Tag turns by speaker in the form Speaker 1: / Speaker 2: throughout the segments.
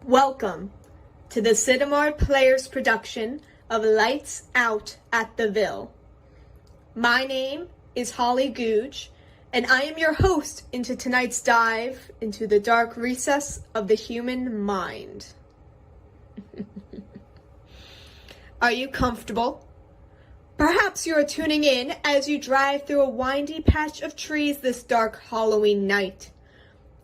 Speaker 1: Welcome to the STEWART Players production of Lights Out at the Ville. My name is Gouge, and I am your host into tonight's dive into the dark recess of the human mind. Are you comfortable? Perhaps you are tuning in as you drive through a windy patch of trees this dark Halloween night.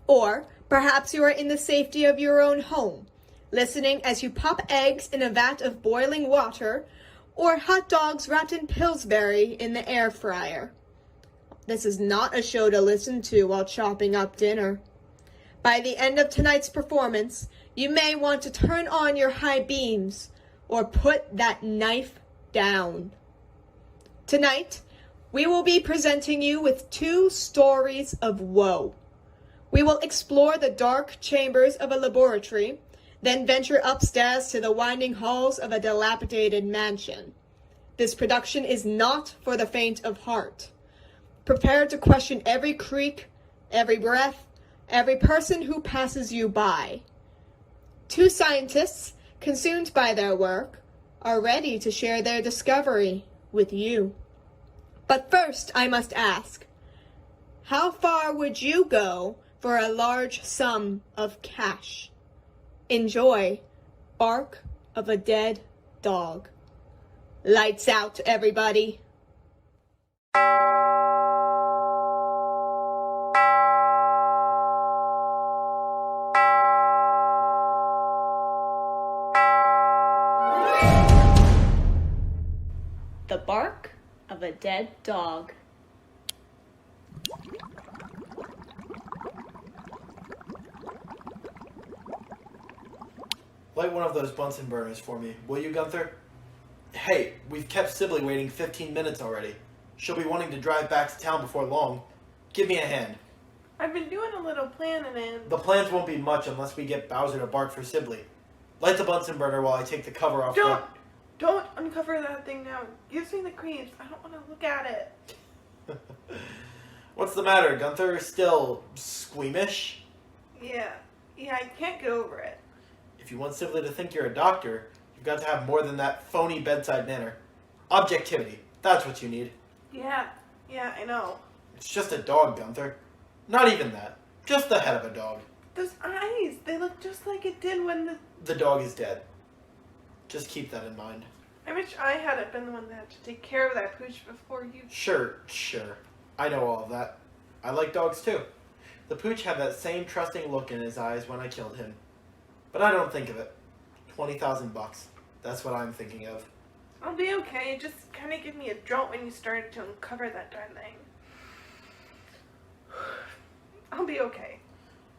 Speaker 1: Or perhaps you are in the safety of your own home, listening as you pop eggs in a vat of boiling water or hot dogs wrapped in Pillsbury in the air fryer. This is not a show to listen to while chopping up dinner. By the end of tonight's performance, you may want to turn on your high beams or put that knife down. Tonight, we will be presenting you with two stories of woe. We will explore the dark chambers of a laboratory, then venture upstairs to the winding halls of a dilapidated mansion. This production is not for the faint of heart. Prepare to question every creak, every breath, every person who passes you by. Two scientists, consumed by their work, are ready to share their discovery with you. But first, I must ask, how far would you go for a large sum of cash? Enjoy Bark of a Dead Dog. Lights out, everybody. The Bark of a Dead Dog.
Speaker 2: Light one of those Bunsen burners for me, will you, Gunther? Hey, we've kept SIBLEY waiting 15 minutes already. She'll be wanting to drive back to town before long. Give me a hand.
Speaker 3: I've been doing a little planning and...
Speaker 2: The plans won't be much unless we get Bowser to bark for SIBLEY. Light the Bunsen burner while I take the cover off.
Speaker 3: Don't uncover that thing now. It gives me the creeps. I don't want to look at it.
Speaker 2: What's the matter, Gunther? Still squeamish?
Speaker 3: Yeah, I can't get over it.
Speaker 2: If you want SIBLEY to think you're a doctor, you've got to have more than that phony bedside manner. Objectivity. That's what you need.
Speaker 3: Yeah, I know.
Speaker 2: It's just a dog, Gunther. Not even that. Just the head of a dog.
Speaker 3: Those eyes, they look just like it did when
Speaker 2: The dog is dead. Just keep that in mind.
Speaker 3: I wish I hadn't been the one that had to take care of that pooch before you...
Speaker 2: Sure. I know all of that. I like dogs too. The pooch had that same trusting look in his eyes when I killed him. But I don't think of it. 20,000 bucks. That's what I'm thinking of.
Speaker 3: I'll be okay. Just kind of give me a jolt when you started to uncover that darn thing. I'll be okay.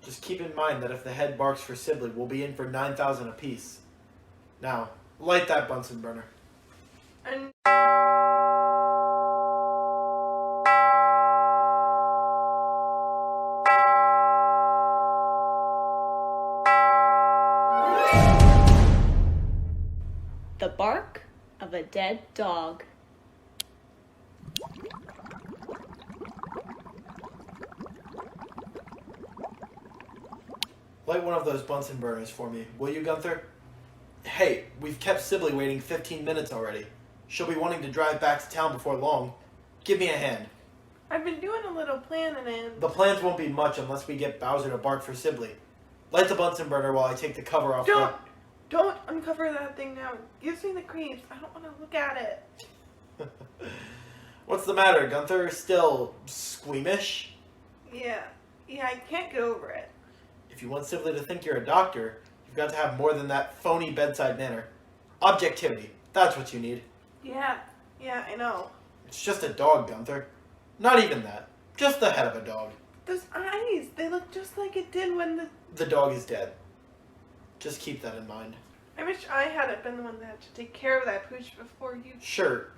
Speaker 2: Just keep in mind that if the head barks for SIBLEY, we'll be in for 9,000 apiece. Now, light that Bunsen burner.
Speaker 3: And...
Speaker 1: The Bark of a Dead Dog.
Speaker 2: Light one of those Bunsen burners for me, will you, Gunther? Hey, we've kept SIBLEY waiting 15 minutes already. She'll be wanting to drive back to town before long. Give me a hand.
Speaker 3: I've been doing a little planning and...
Speaker 2: The plans won't be much unless we get Bowser to bark for SIBLEY. Light the Bunsen burner while I take the cover off.
Speaker 3: Don't uncover that thing now. It gives me the creeps. I don't want to look at it.
Speaker 2: What's the matter, Gunther? Still squeamish?
Speaker 3: Yeah, I can't get over it.
Speaker 2: If you want SIBLEY to think you're a doctor, you've got to have more than that phony bedside manner. Objectivity. That's what you need.
Speaker 3: Yeah, I know.
Speaker 2: It's just a dog, Gunther. Not even that. Just the head of a dog.
Speaker 3: Those eyes, they look just like it did when
Speaker 2: The dog is dead. Just keep that in mind.
Speaker 3: I wish I hadn't been the one that had to take care of that pooch before you...
Speaker 2: Sure.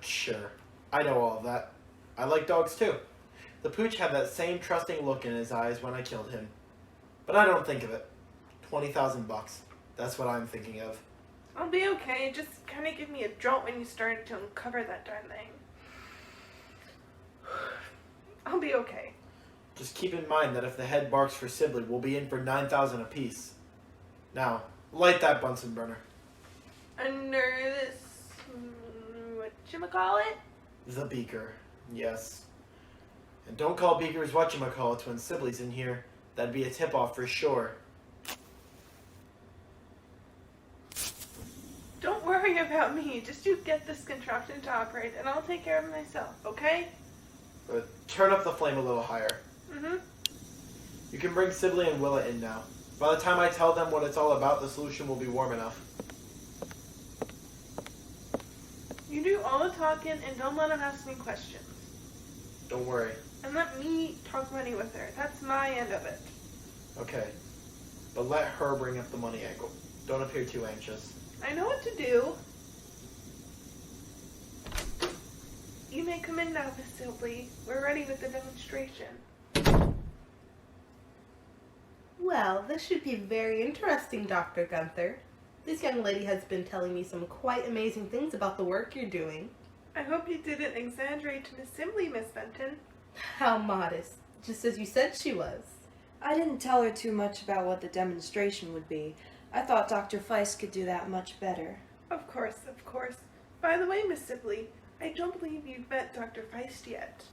Speaker 2: I know all of that. I like dogs too. The pooch had that same trusting look in his eyes when I killed him. But I don't think of it. 20,000 bucks. That's what I'm thinking of.
Speaker 3: I'll be okay. Just kind of give me a jolt when you started to uncover that darn thing. I'll be okay.
Speaker 2: Just keep in mind that if the head barks for SIBLEY, we'll be in for 9,000 apiece. Now, Light that Bunsen burner.
Speaker 3: Under this, whatchamacallit?
Speaker 2: The beaker, yes. And don't call beakers whatchamacallits when Sibley's in here. That'd be a tip-off for sure.
Speaker 3: Don't worry about me. Just you get this contraption to operate, and I'll take care of it myself, okay?
Speaker 2: But turn up the flame a little higher.
Speaker 3: Mm-hmm.
Speaker 2: You can bring Sibley and Willa in now. By the time I tell them what it's all about, the solution will be warm enough.
Speaker 3: You do all the talking, and don't let him ask me questions.
Speaker 2: Don't worry.
Speaker 3: And let me talk money with her. That's my end of it.
Speaker 2: Okay. But let her bring up the money angle. Don't appear too anxious.
Speaker 3: I know what to do. You may come in now, Miss Sibley. We're ready with the demonstration.
Speaker 4: Well, this should be very interesting, Dr. Gunther. This young lady has been telling me some quite amazing things about the work you're doing.
Speaker 3: I hope you didn't exaggerate to Miss Sibley, Miss Benton.
Speaker 4: How modest, just as you said she was.
Speaker 5: I didn't tell her too much about what the demonstration would be. I thought Dr. FEIST could do that much better.
Speaker 3: Of course, of course. By the way, Miss Sibley, I don't believe you've met Dr. FEIST yet.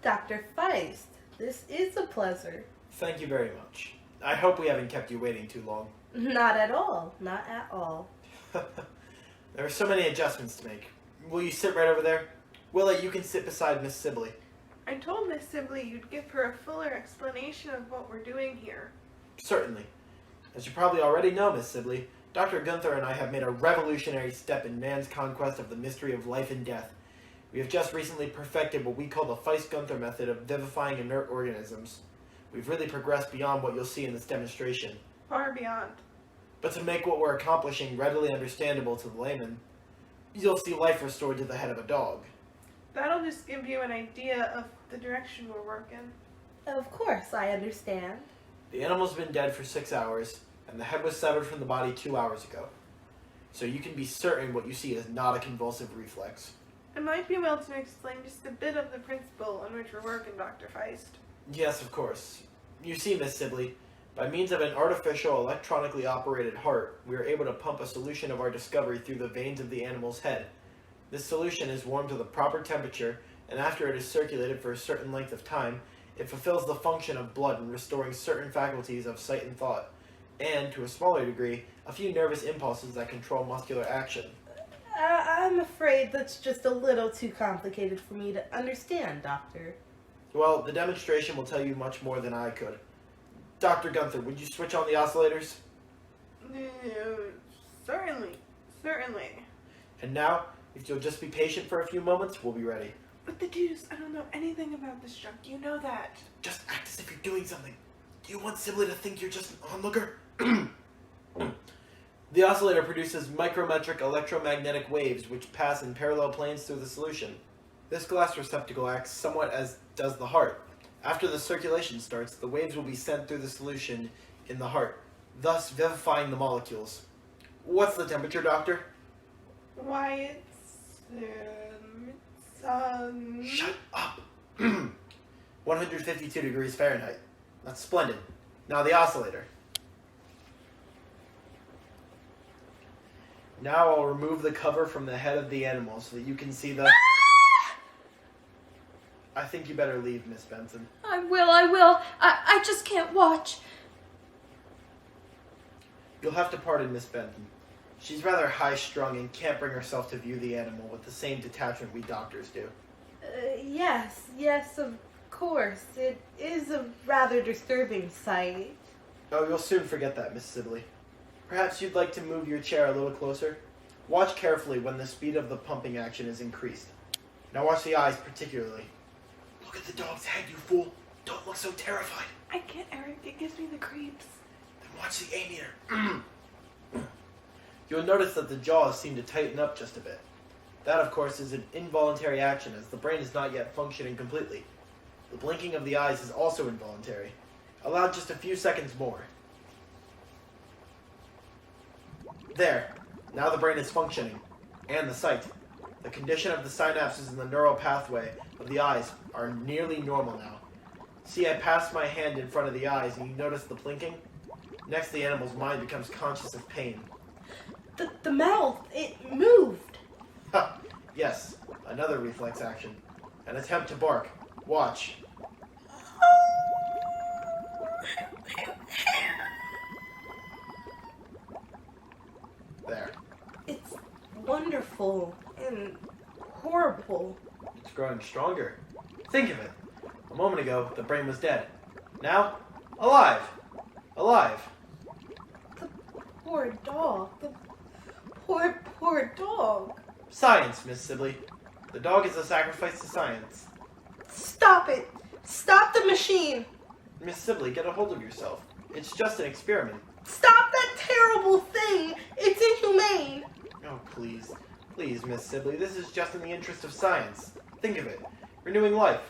Speaker 4: Dr. FEIST, this is a pleasure.
Speaker 2: Thank you very much. I hope we haven't kept you waiting too long.
Speaker 4: Not at all, not at all.
Speaker 2: There are so many adjustments to make. Will you sit right over there? Willa, you can sit beside Miss Sibley.
Speaker 3: I told Miss Sibley you'd give her a fuller explanation of what we're doing here.
Speaker 2: Certainly. As you probably already know, Miss Sibley, Dr. Gunther and I have made a revolutionary step in man's conquest of the mystery of life and death. We have just recently perfected what we call the FEIST-Gunther method of vivifying inert organisms. We've really progressed beyond what you'll see in this demonstration.
Speaker 3: Far beyond.
Speaker 2: But to make what we're accomplishing readily understandable to the layman, you'll see life restored to the head of a dog.
Speaker 3: That'll just give you an idea of the direction we're working.
Speaker 4: Of course, I understand.
Speaker 2: The animal's been dead for 6 hours, and the head was severed from the body 2 hours ago. So you can be certain what you see is not a convulsive reflex.
Speaker 3: I might be able to explain just a bit of the principle on which we're working, Dr. FEIST.
Speaker 2: Yes, of course. You see, Miss Sibley, by means of an artificial electronically operated heart, we are able to pump a solution of our discovery through the veins of the animal's head. This solution is warmed to the proper temperature, and after it is circulated for a certain length of time, it fulfills the function of blood in restoring certain faculties of sight and thought, and, to a smaller degree, a few nervous impulses that control muscular action.
Speaker 4: I'm afraid that's just a little too complicated for me to understand, Doctor.
Speaker 2: Well, the demonstration will tell you much more than I could. Dr. Gunther, would you switch on the oscillators?
Speaker 3: Certainly. Certainly.
Speaker 2: And now, if you'll just be patient for a few moments, we'll be ready.
Speaker 3: But the deuce, I don't know anything about this junk. You know that.
Speaker 2: Just act as if you're doing something. Do you want Sibley to think you're just an onlooker? The oscillator produces micrometric electromagnetic waves which pass in parallel planes through the solution. This glass receptacle acts somewhat as does the heart. After the circulation starts, the waves will be sent through the solution in the heart, thus vivifying the molecules. What's the temperature, Doctor?
Speaker 3: Why,
Speaker 2: Shut up! 152 degrees Fahrenheit. That's splendid. Now the oscillator. Now I'll remove the cover from the head of the animal so that you can see the... I think you better leave, Miss Benson.
Speaker 5: I will. I just can't watch.
Speaker 2: You'll have to pardon Miss Benton. She's rather high-strung and can't bring herself to view the animal with the same detachment we doctors do.
Speaker 4: Yes, of course. It is a rather disturbing sight.
Speaker 2: Oh, you'll soon forget that, Miss Sibley. Perhaps you'd like to move your chair a little closer? Watch carefully when the speed of the pumping action is increased. Now watch the eyes particularly. Look at the dog's head, you fool! Don't look so terrified.
Speaker 3: I can't, Eric. It gives me the creeps.
Speaker 2: Then watch the ammeter. You'll notice that the jaws seem to tighten up just a bit. That, of course, is an involuntary action as the brain is not yet functioning completely. The blinking of the eyes is also involuntary. Allow just a few seconds more. There. Now the brain is functioning. And the sight. The condition of the synapses in the neural pathway of the eyes are nearly normal now. See, I passed my hand in front of the eyes and you notice the blinking? Next, the animal's mind becomes conscious of pain.
Speaker 4: The mouth, it moved.
Speaker 2: Ha! Yes, another reflex action. An attempt to bark. Watch. There.
Speaker 4: It's wonderful and horrible.
Speaker 2: It's growing stronger. Think of it. A moment ago, the brain was dead. Now, alive. Alive.
Speaker 4: The poor dog. The poor dog.
Speaker 2: Science, Miss Sibley. The dog is a sacrifice to science.
Speaker 4: Stop it. Stop the machine.
Speaker 2: Miss Sibley, get a hold of yourself. It's just an experiment.
Speaker 4: Stop that terrible thing. It's inhumane.
Speaker 2: Oh, please. Please, Miss Sibley, this is just in the interest of science. Think of it. Renewing life.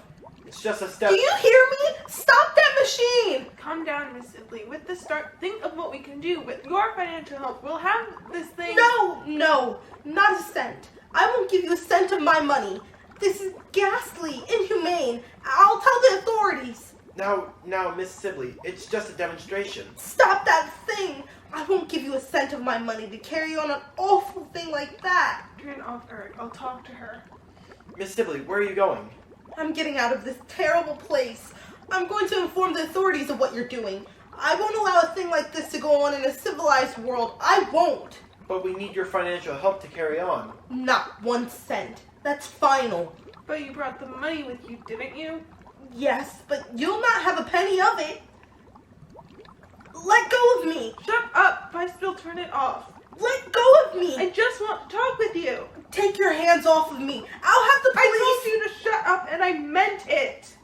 Speaker 2: It's just a step.
Speaker 4: Do you hear me? Stop that machine.
Speaker 3: Calm down, Miss Sibley. With the start, think of what we can do. With your financial help, we'll have this thing.
Speaker 4: No, not a cent. I won't give you a cent of my money. This is ghastly, inhumane. I'll tell the authorities.
Speaker 2: Now, Miss Sibley, it's just a demonstration.
Speaker 4: Stop that thing. I won't give you a cent of my money to carry on an awful thing like that.
Speaker 3: Turn off, Eric. I'll talk to her.
Speaker 2: Miss Sibley, where are you going?
Speaker 4: I'm getting out of this terrible place. I'm going to inform the authorities of what you're doing. I won't allow a thing like this to go on in a civilized world. I won't.
Speaker 2: But we need your financial help to carry on.
Speaker 4: Not 1 cent. That's final.
Speaker 3: But you brought the money with you, didn't you?
Speaker 4: Yes, but you'll not have a penny of it. Let go of me.
Speaker 3: Shut up! FEIST will turn it off.
Speaker 4: Let go of me.
Speaker 3: I just want to talk with you.
Speaker 4: Take your hands off of me. I'll have the police.
Speaker 3: I told you to shut up, and I meant it.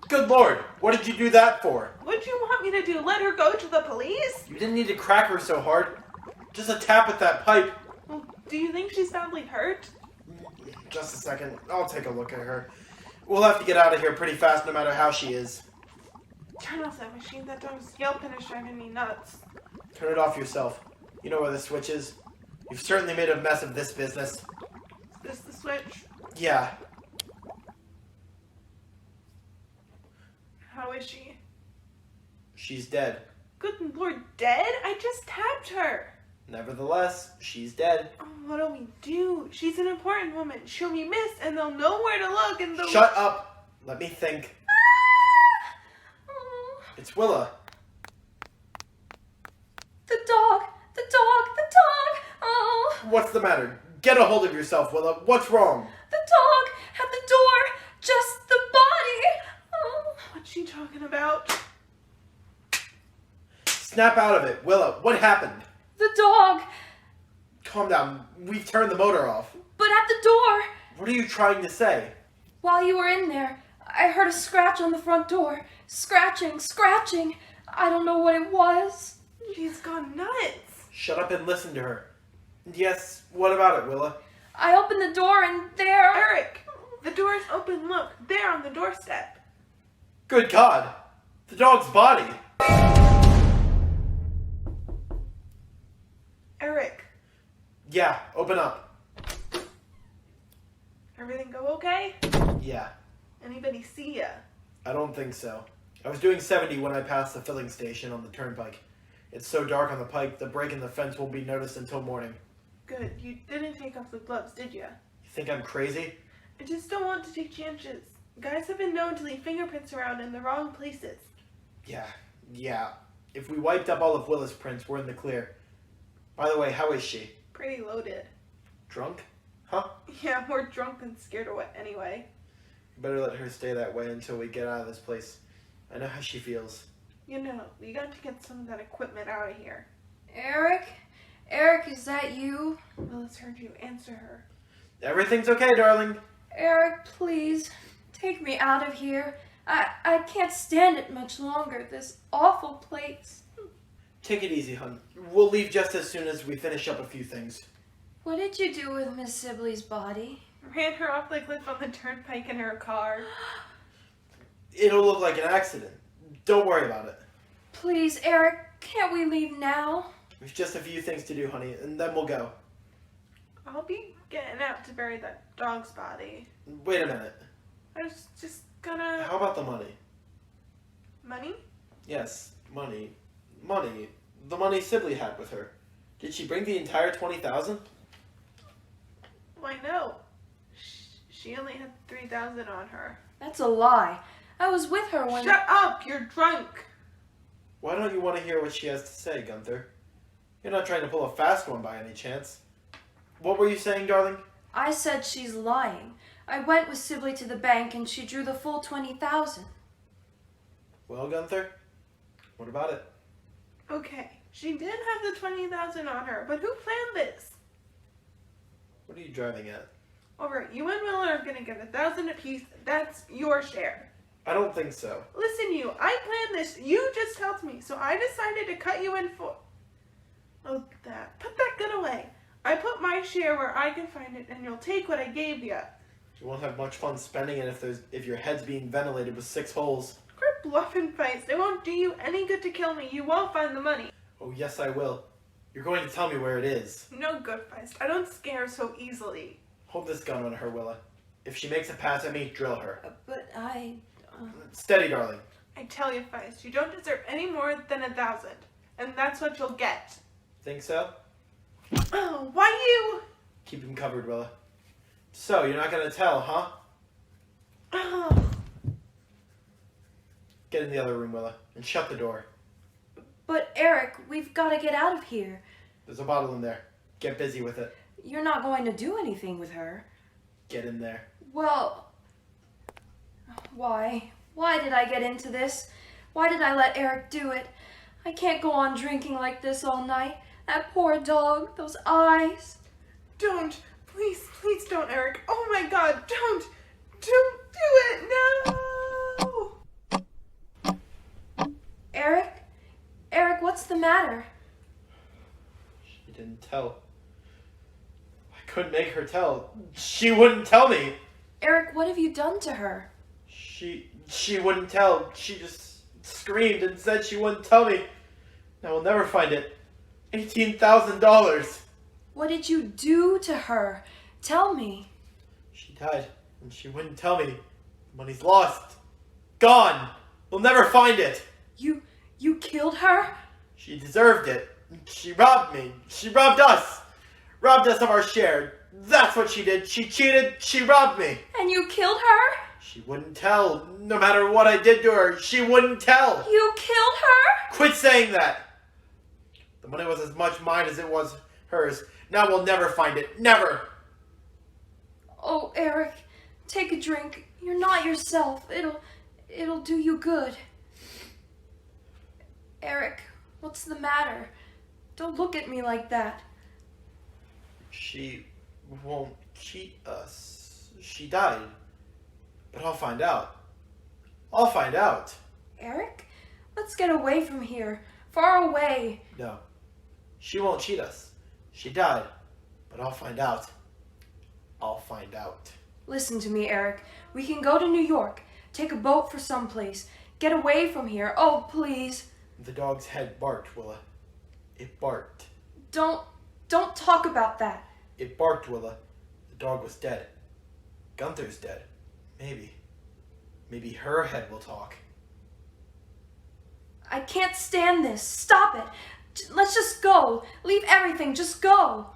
Speaker 2: Good Lord, what did you do that for?
Speaker 3: What'd you want me to do? Let her go to the police?
Speaker 2: You didn't need to crack her so hard. Just a tap with that pipe.
Speaker 3: Well, do you think she's badly hurt?
Speaker 2: Just a second, I'll take a look at her. We'll have to get out of here pretty fast no matter how she is.
Speaker 3: Turn off that machine. That dog's yelping is driving me nuts.
Speaker 2: Turn it off yourself. You know where the switch is. You've certainly made a mess of this business.
Speaker 3: Is this the switch?
Speaker 2: Yeah.
Speaker 3: How is she?
Speaker 2: She's dead.
Speaker 3: Good Lord, dead? I just tapped her.
Speaker 2: Nevertheless, she's dead.
Speaker 3: Oh, what do we do? She's an important woman. She'll be missed, and they'll know where to look, and they'll...
Speaker 2: Shut up! Let me think. It's Willa.
Speaker 5: The dog! The dog! The dog! Oh!
Speaker 2: What's the matter? Get a hold of yourself, Willa. What's wrong?
Speaker 5: The dog! At the door! Just the body! Oh!
Speaker 3: What's she talking about?
Speaker 2: Snap out of it. Willa, what happened?
Speaker 5: The dog!
Speaker 2: Calm down. We've turned the motor off.
Speaker 5: But at the door!
Speaker 2: What are you trying to say?
Speaker 5: While you were in there, I heard a scratch on the front door. Scratching, scratching. I don't know what it was.
Speaker 3: She's gone nuts.
Speaker 2: Shut up and listen to her. Yes, what about it, Willa?
Speaker 5: I opened the door and there...
Speaker 3: Eric, the door's open. Look, there on the doorstep.
Speaker 2: Good God! The dog's body!
Speaker 3: Eric,
Speaker 2: Yeah, open up.
Speaker 3: everything go okay?
Speaker 2: Yeah,
Speaker 3: Anybody see ya?
Speaker 2: I don't think so. I was doing 70 when I passed the filling station on the turnpike. It's so dark on the pike, the break in the fence won't be noticed until morning.
Speaker 3: Good, you didn't take off the gloves, did ya?
Speaker 2: You think I'm crazy?
Speaker 3: I just don't want to take chances. Guys have been known to leave fingerprints around in the wrong places.
Speaker 2: Yeah. If we wiped up all of Willa's prints, we're in the clear. By the way, how is she?
Speaker 3: Pretty loaded.
Speaker 2: Drunk? Huh?
Speaker 3: Yeah, more drunk than scared away anyway.
Speaker 2: Better let her stay that way until we get out of this place. I know how she feels.
Speaker 3: You know, we got to get some of that equipment out of here.
Speaker 5: Eric? Eric, is that you?
Speaker 3: Willis heard you. Answer her.
Speaker 2: Everything's okay, darling.
Speaker 5: Eric, please. Take me out of here. I can't stand it much longer, this awful place.
Speaker 2: Take it easy, hon. We'll leave just as soon as we finish up a few things.
Speaker 5: What did you do with Miss Sibley's body?
Speaker 3: Ran her off the cliff on the turnpike in her car.
Speaker 2: It'll look like an accident. Don't worry about it.
Speaker 5: Please, Eric, can't we leave now?
Speaker 2: There's just a few things to do, honey, and then we'll go.
Speaker 3: I'll be getting out to bury that dog's body.
Speaker 2: Wait a minute.
Speaker 3: I was just gonna...
Speaker 2: How about the money?
Speaker 3: Money?
Speaker 2: Yes, money. Money. The money Sibley had with her. Did she bring the entire 20,000?
Speaker 3: Why no. She only had 3,000 on her.
Speaker 5: That's a lie. I was with her when...
Speaker 3: Shut up! You're drunk!
Speaker 2: Why don't you want to hear what she has to say, Gunther? You're not trying to pull a fast one by any chance. What were you saying, darling?
Speaker 5: I said she's lying. I went with Sibley to the bank and she drew the full 20,000.
Speaker 2: Well, Gunther, what about it?
Speaker 3: Okay, she did have the 20,000 on her, but who planned this?
Speaker 2: What are you driving at?
Speaker 3: Alright, you and Willa are gonna get 1,000 apiece. That's your share.
Speaker 2: I don't think so.
Speaker 3: Listen, you, I planned this. You just helped me, so I decided to cut you in for... Oh, that. Put that gun away. I put my share where I can find it, and you'll take what I gave you.
Speaker 2: You won't have much fun spending it if your head's being ventilated with 6 holes.
Speaker 3: Quit bluffing, FEIST. It won't do you any good to kill me. You won't find the money.
Speaker 2: Oh, yes, I will. You're going to tell me where it is.
Speaker 3: No good, FEIST. I don't scare so easily.
Speaker 2: Hold this gun on her, Willa. If she makes a pass at me, drill her.
Speaker 5: But I...
Speaker 2: Steady, darling.
Speaker 3: I tell you, FEIST, you don't deserve any more than 1,000. And that's what you'll get.
Speaker 2: Think so?
Speaker 3: Oh, why you?
Speaker 2: Keep him covered, Willa. So, you're not going to tell, huh?
Speaker 3: Oh.
Speaker 2: Get in the other room, Willa, and shut the door.
Speaker 5: But Eric, we've got to get out of here.
Speaker 2: There's a bottle in there. Get busy with it.
Speaker 5: You're not going to do anything with her.
Speaker 2: Get in there.
Speaker 5: Well... Why? Why did I get into this? Why did I let Eric do it? I can't go on drinking like this all night. That poor dog, those eyes.
Speaker 3: Don't. Please, please don't, Eric. Oh my god, don't. Don't do it. No.
Speaker 5: Eric? Eric, what's the matter?
Speaker 2: She didn't tell. I couldn't make her tell. She wouldn't tell me.
Speaker 5: Eric, what have you done to her?
Speaker 2: She wouldn't tell. She just screamed and said she wouldn't tell me. I will never find it. $18,000.
Speaker 5: What did you do to her? Tell me.
Speaker 2: She died and she wouldn't tell me. The money's lost. Gone. We'll never find it.
Speaker 5: You killed her?
Speaker 2: She deserved it. She robbed me. She robbed us. Robbed us of our share. That's what she did. She cheated. She robbed me.
Speaker 5: And you killed her?
Speaker 2: She wouldn't tell. No matter what I did to her, she wouldn't tell.
Speaker 5: You killed her?
Speaker 2: Quit saying that. The money was as much mine as it was hers. Now we'll never find it. Never.
Speaker 5: Oh, Eric, take a drink. You're not yourself. It'll do you good. Eric, what's the matter? Don't look at me like that.
Speaker 2: She won't cheat us. She died. But I'll find out. I'll find out.
Speaker 5: Eric, let's get away from here. Far away.
Speaker 2: No. She won't cheat us. She died. But I'll find out. I'll find out.
Speaker 5: Listen to me, Eric. We can go to New York. Take a boat for someplace. Get away from here. Oh, please.
Speaker 2: The dog's head barked, Willa. It barked.
Speaker 5: Don't talk about that.
Speaker 2: It barked, Willa. The dog was dead. Gunther's dead. Maybe her head will talk.
Speaker 5: I can't stand this. Stop it. Let's just go. Leave everything. Just go.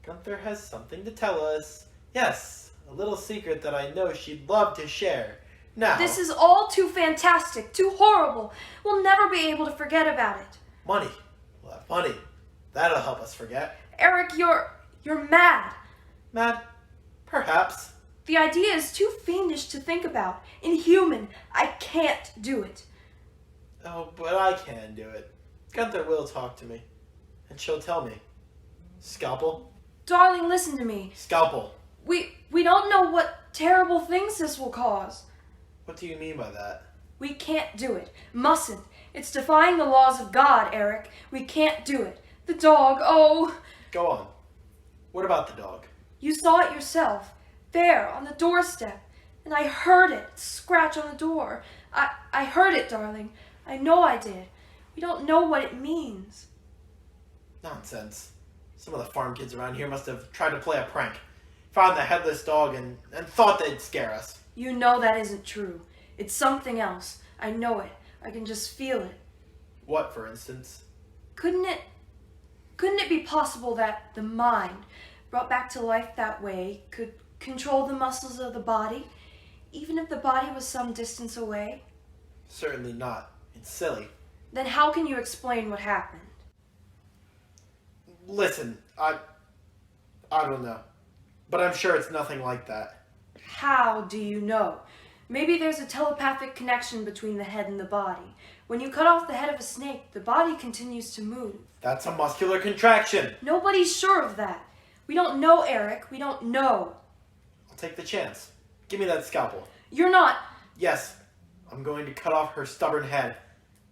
Speaker 2: Gunther has something to tell us. Yes, a little secret that I know she'd love to share. Now,
Speaker 5: This is all too fantastic, too horrible. We'll never be able to forget about it.
Speaker 2: money. We'll have money. That'll help us forget.
Speaker 5: Eric, you're mad.
Speaker 2: Mad? Perhaps.
Speaker 5: The idea is too fiendish to think about. Inhuman. I can't do it.
Speaker 2: Oh, but I can do it. Gunther will talk to me. And she'll tell me. Scalpel?
Speaker 5: Darling, listen to me.
Speaker 2: Scalpel.
Speaker 5: We don't know what terrible things this will cause.
Speaker 2: What do you mean by that?
Speaker 5: We can't do it. Mustn't. It's defying the laws of God, Eric. We can't do it. The dog, oh.
Speaker 2: Go on. What about the dog?
Speaker 5: You saw it yourself. There, on the doorstep. And I heard it scratch on the door. I heard it, darling. I know I did. We don't know what it means.
Speaker 2: Nonsense. Some of the farm kids around here must have tried to play a prank. Found the headless dog and thought they'd scare us.
Speaker 5: You know that isn't true. It's something else. I know it. I can just feel it.
Speaker 2: What, for instance?
Speaker 5: Couldn't it be possible that the mind, brought back to life that way, could control the muscles of the body, even if the body was some distance away?
Speaker 2: Certainly not. It's silly.
Speaker 5: Then how can you explain what happened?
Speaker 2: Listen, I don't know. But I'm sure it's nothing like that.
Speaker 5: How do you know? Maybe there's a telepathic connection between the head and the body. When you cut off the head of a snake, the body continues to move.
Speaker 2: That's a muscular contraction.
Speaker 5: Nobody's sure of that. We don't know, Eric. We don't know.
Speaker 2: I'll take the chance. Give me that scalpel.
Speaker 5: You're not...
Speaker 2: Yes, I'm going to cut off her stubborn head.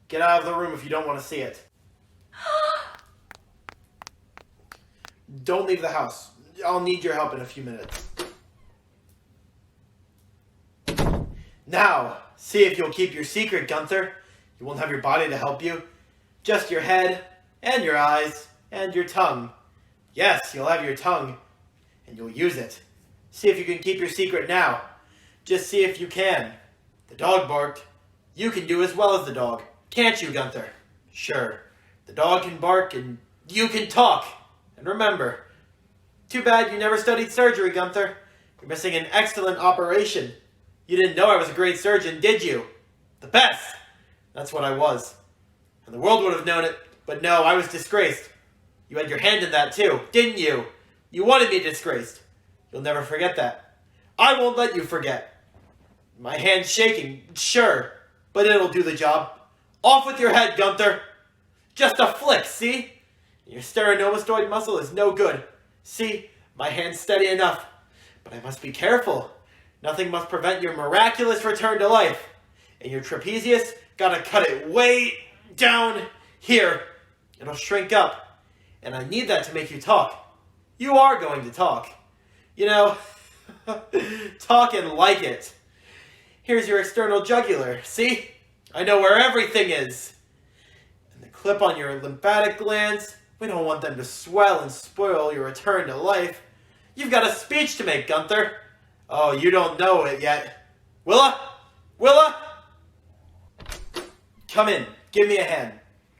Speaker 2: Get out of the room if you don't want to see it. Don't leave the house. I'll need your help in a few minutes. Now, see if you'll keep your secret, Gunther. You won't have your body to help you. Just your head, and your eyes, and your tongue. Yes, you'll have your tongue, and you'll use it. See if you can keep your secret now. Just see if you can. The dog barked. You can do as well as the dog. Can't you, Gunther? Sure. The dog can bark, and you can talk. And remember, too bad you never studied surgery, Gunther. You're missing an excellent operation. You didn't know I was a great surgeon, did you? The best! That's what I was. And the world would have known it, but no, I was disgraced. You had your hand in that too, didn't you? You wanted me disgraced. You'll never forget that. I won't let you forget. My hand's shaking, sure, but it'll do the job. Off with your head, Gunther. Just a flick, see? Your sternomastoid muscle is no good. See, my hand's steady enough. But I must be careful. Nothing must prevent your miraculous return to life. And your trapezius, gotta cut it way down here. It'll shrink up. And I need that to make you talk. You are going to talk. You know, talk and like it. Here's your external jugular, see? I know where everything is. And the clip on your lymphatic glands, we don't want them to swell and spoil your return to life. You've got a speech to make, Gunther. Oh, you don't know it yet. WILLA? WILLA? Come in. Give me a hand.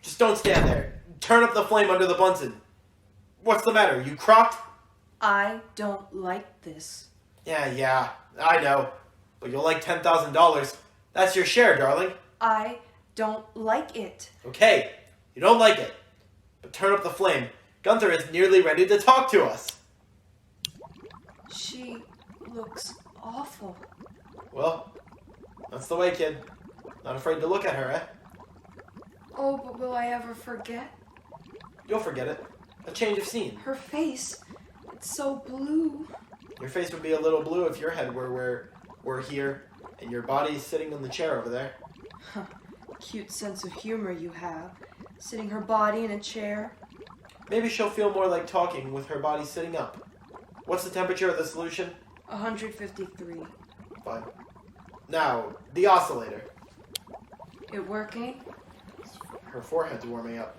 Speaker 2: Just don't stand there. Turn up the flame under the Bunsen. What's the matter? You crocked?
Speaker 5: I don't like this.
Speaker 2: Yeah, I know. But you'll like $10,000. That's your share, darling.
Speaker 5: I don't like it.
Speaker 2: Okay, you don't like it. But turn up the flame. Gunther is nearly ready to talk to us.
Speaker 5: She looks awful.
Speaker 2: Well, that's the way, kid. Not afraid to look at her, eh?
Speaker 5: Oh, but will I ever forget?
Speaker 2: You'll forget it. A change of scene.
Speaker 5: Her face, it's so blue.
Speaker 2: Your face would be a little blue if your head were where we're here and your body's sitting in the chair over there.
Speaker 5: Huh. Cute sense of humor you have. Sitting her body in a chair.
Speaker 2: Maybe she'll feel more like talking with her body sitting up. What's the temperature of the solution?
Speaker 5: 153.
Speaker 2: Fine. Now, the oscillator.
Speaker 5: It working?
Speaker 2: Her forehead's warming up.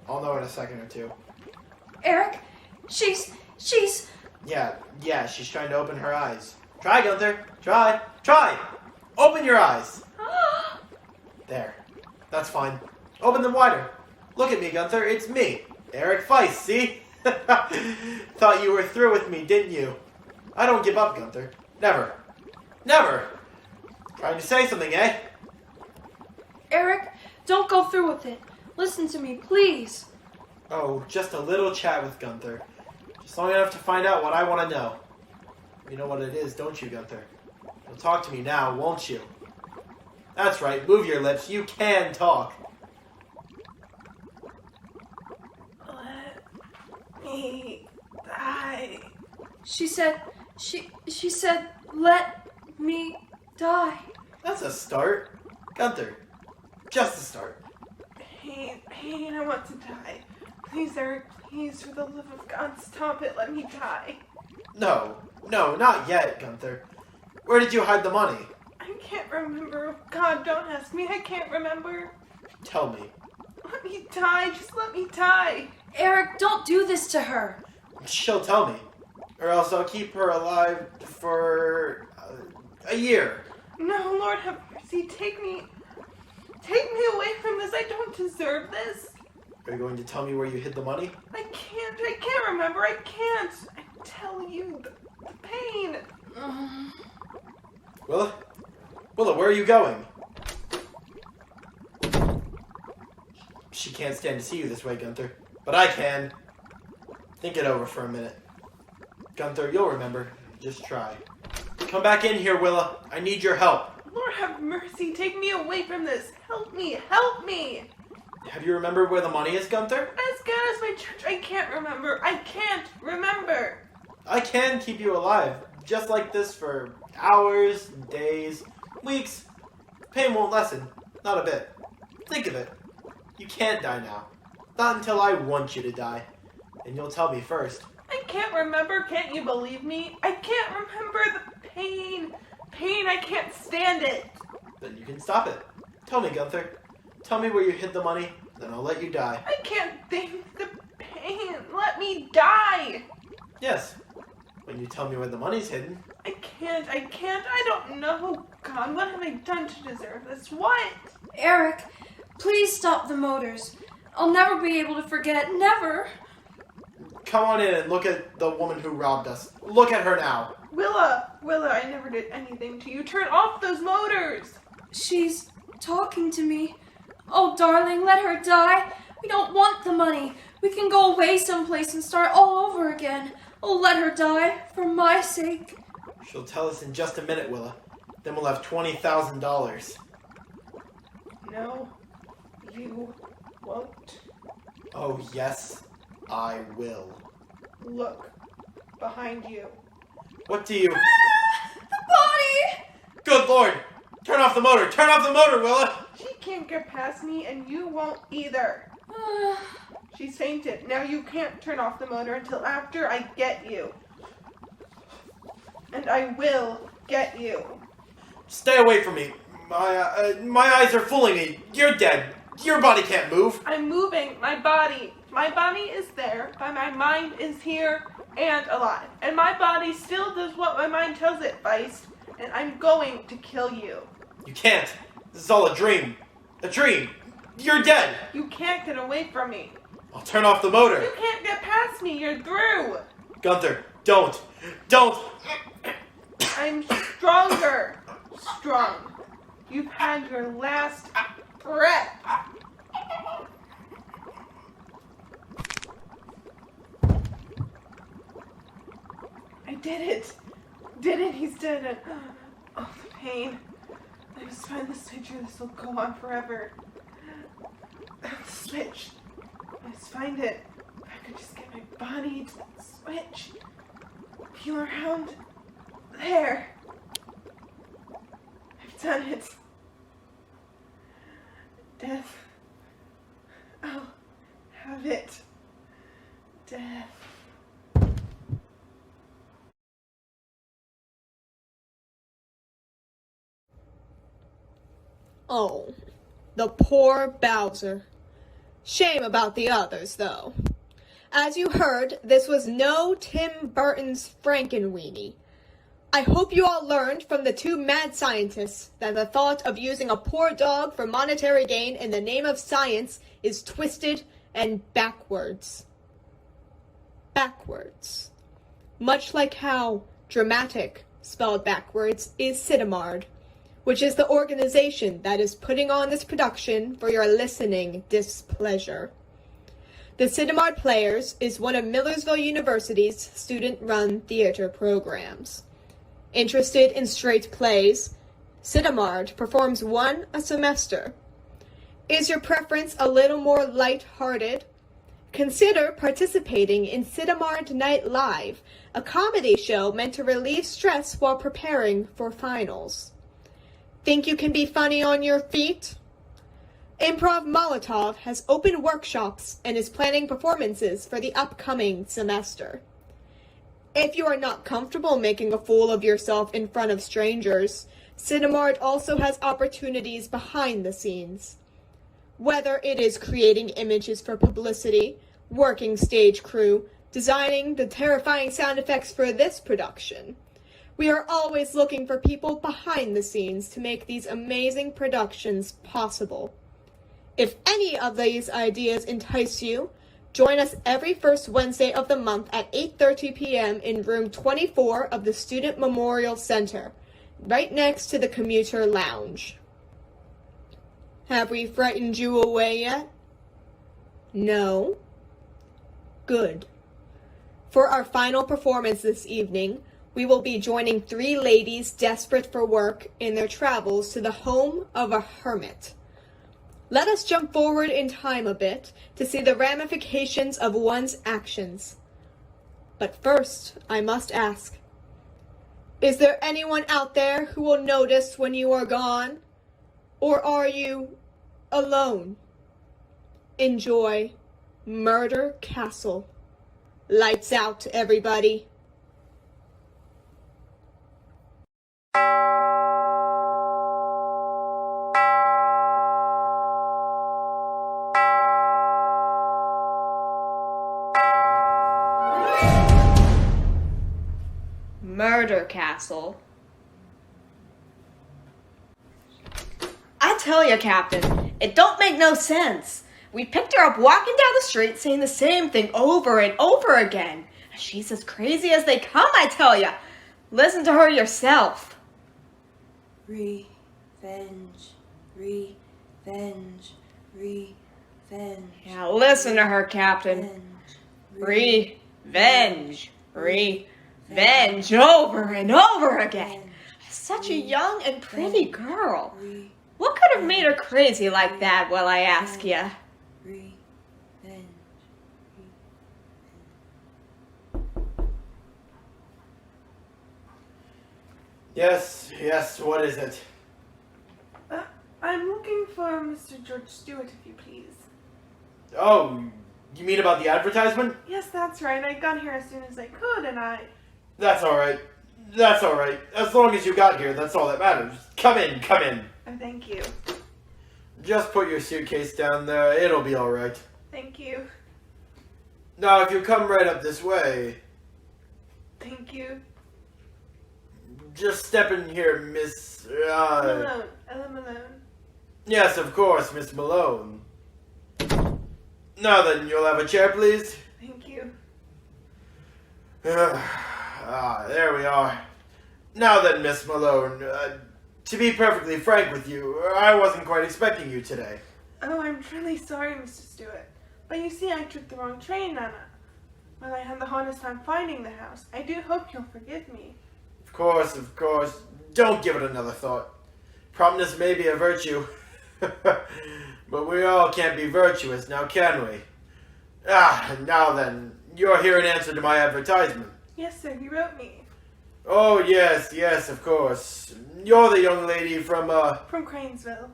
Speaker 2: I'll know in a second or two.
Speaker 5: Eric, she's...
Speaker 2: Yeah, she's trying to open her eyes. Try, Gunther. Try. Open your eyes. There. That's fine. Open them wider. Look at me, Gunther. It's me, Eric FEIST, see? Thought you were through with me, didn't you? I don't give up, Gunther. Never. Trying to say something, eh?
Speaker 5: Eric, don't go through with it. Listen to me, please.
Speaker 2: Oh, just a little chat with Gunther. Just long enough to find out what I want to know. You know what it is, don't you, Gunther? You'll talk to me now, won't you? That's right, move your lips. You can talk.
Speaker 3: Let me die.
Speaker 5: She said, let me die.
Speaker 2: That's a start. Gunther, just a start.
Speaker 3: Pain, I want to die. Please, Eric, please, for the love of God, stop it. Let me die.
Speaker 2: No, not yet, Gunther. Where did you hide the money?
Speaker 3: I can't remember. God, don't ask me. I can't remember.
Speaker 2: Tell me.
Speaker 3: Let me die. Just let me die.
Speaker 5: Eric, don't do this to her.
Speaker 2: She'll tell me. Or else I'll keep her alive for a year.
Speaker 3: No, Lord have mercy. Take me away from this. I don't deserve this.
Speaker 2: Are you going to tell me where you hid the money?
Speaker 3: I can't remember. I can't. I tell you, the pain.
Speaker 2: Willa? Willa, where are you going? She can't stand to see you this way, Gunther. But I can. Think it over for a minute. Gunther, you'll remember. Just try. Come back in here, Willa. I need your help.
Speaker 3: Lord have mercy. Take me away from this. Help me. Help me.
Speaker 2: Have you remembered where the money is, Gunther?
Speaker 3: As good as my church, I can't remember. I can't remember.
Speaker 2: I can keep you alive, just like this for hours, days, weeks. Pain won't lessen, not a bit. Think of it. You can't die now. Not until I want you to die. And you'll tell me first.
Speaker 3: I can't remember. Can't you believe me? I can't remember the pain. Pain, I can't stand it.
Speaker 2: Then you can stop it. Tell me, Gunther. Tell me where you hid the money, then I'll let you die.
Speaker 3: I can't think the pain. Let me die.
Speaker 2: Yes. When you tell me where the money's hidden.
Speaker 3: I can't. I don't know. God, what have I done to deserve this? What?
Speaker 5: Eric, please stop the motors. I'll never be able to forget. Never.
Speaker 2: Come on in and look at the woman who robbed us. Look at her now.
Speaker 3: Willa, I never did anything to you. Turn off those motors.
Speaker 5: She's talking to me. Oh, darling, let her die. We don't want the money. We can go away someplace and start all over again. Oh, let her die, for my sake.
Speaker 2: She'll tell us in just a minute, Willa. Then we'll have $20,000.
Speaker 3: No, you won't.
Speaker 2: Oh, yes, I will.
Speaker 3: Look, behind you.
Speaker 2: What do you...
Speaker 5: The body!
Speaker 2: Good Lord! Turn off the motor! Turn off the motor, Willa!
Speaker 3: She can't get past me, and you won't either. She's fainted. Now you can't turn off the motor until after I get you. And I will get you.
Speaker 2: Stay away from me. My eyes are fooling me. You're dead. Your body can't move.
Speaker 3: I'm moving my body. My body is there, but my mind is here and alive. And my body still does what my mind tells it, FEIST. And I'm going to kill you.
Speaker 2: You can't. This is all a dream. A dream. You're dead.
Speaker 3: You can't get away from me.
Speaker 2: I'll turn off the motor.
Speaker 3: You can't get past me. You're through.
Speaker 2: Gunther, don't. Don't.
Speaker 3: I'm stronger. Strong. You've had your last breath. I did it. He's dead. Oh, the pain. I must find the switch or this will go on forever. The switch. I must find it. If I could just get my body to the switch. Peel around. There. I've done it. Death. I'll have it. Death.
Speaker 1: Oh, the poor Bowser. Shame about the others, though. As you heard, this was no Tim Burton's Frankenweenie. I hope you all learned from the two mad scientists that the thought of using a poor dog for monetary gain in the name of science is twisted and backwards. Backwards. Much like how dramatic, spelled backwards, is Sidamard, which is the organization that is putting on this production for your listening displeasure. The Sidamard Players is one of Millersville University's student-run theater programs. Interested in straight plays, Sidamard performs one a semester. Is your preference a little more light-hearted? Consider participating in Sidamard Night Live, a comedy show meant to relieve stress while preparing for finals. Think you can be funny on your feet? Improv Molotov has open workshops and is planning performances for the upcoming semester. If you are not comfortable making a fool of yourself in front of strangers, Sidamard also has opportunities behind the scenes. Whether it is creating images for publicity, working stage crew, designing the terrifying sound effects for this production, We are always looking for people behind the scenes to make these amazing productions possible. If any of these ideas entice you, join us every first Wednesday of the month at 8:30 p.m. in room 24 of the Student Memorial Center, right next to the Commuter Lounge. Have we frightened you away yet? No? Good. For our final performance this evening, we will be joining 3 ladies desperate for work in their travels to the home of a hermit. Let us jump forward in time a bit to see the ramifications of one's actions. But first, I must ask, is there anyone out there who will notice when you are gone? Or are you alone? Enjoy Murder Castle. Lights out, everybody. Murder Castle.
Speaker 5: I tell you, Captain, it don't make no sense. We picked her up walking down the street saying the same thing over and over again. She's as crazy as they come, I tell you. Listen to her yourself. Revenge, revenge, revenge. Yeah, listen to her, Captain. Revenge, revenge, over and over again. Such a young and pretty girl. What could have made her crazy like that, well, I ask ya?
Speaker 2: Yes, what is it?
Speaker 3: I'm looking for Mr. George Stewart, if you please.
Speaker 2: Oh, you mean about the advertisement?
Speaker 3: Yes, that's right. I got here as soon as I could, and I...
Speaker 2: That's alright. As long as you got here, that's all that matters. Come in.
Speaker 3: Oh, thank you.
Speaker 2: Just put your suitcase down there, it'll be alright.
Speaker 3: Thank you.
Speaker 2: Now, if you come right up this way...
Speaker 3: Thank you.
Speaker 2: Just step in here, Miss...
Speaker 3: Malone. Ellen Malone.
Speaker 2: Yes, of course, Miss Malone. Now then, you'll have a chair, please?
Speaker 3: Thank you.
Speaker 2: There we are. Now then, Miss Malone, to be perfectly frank with you, I wasn't quite expecting you today.
Speaker 3: Oh, I'm truly sorry, Mr. Stewart. But you see, I took the wrong train, Nana. Well, I had the hardest time finding the house. I do hope you'll forgive me.
Speaker 2: Of course. Don't give it another thought. Promptness may be a virtue. But we all can't be virtuous, now can we? Now then, you're here in answer to my advertisement.
Speaker 3: Yes, sir, you wrote me.
Speaker 2: Oh, yes, of course. You're the young lady from,
Speaker 3: From Cranesville.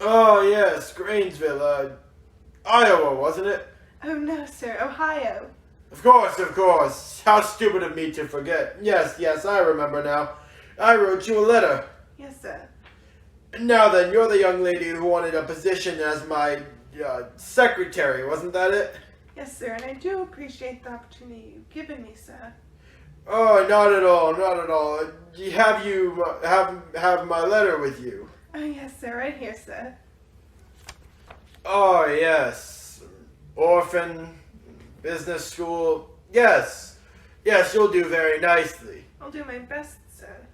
Speaker 2: Oh, yes, Cranesville, Iowa, wasn't it?
Speaker 3: Oh, no, sir, Ohio.
Speaker 2: Of course. How stupid of me to forget. Yes, I remember now. I wrote you a letter.
Speaker 3: Yes, sir.
Speaker 2: Now then, you're the young lady who wanted a position as my, secretary, wasn't that it?
Speaker 3: Yes, sir, and I do appreciate the opportunity you've given me, sir.
Speaker 2: Oh, not at all. Have my letter with you?
Speaker 3: Oh, yes, sir, right here, sir.
Speaker 2: Oh, yes. Orphan, business school. Yes, you'll do very nicely.
Speaker 3: I'll do my best, sir.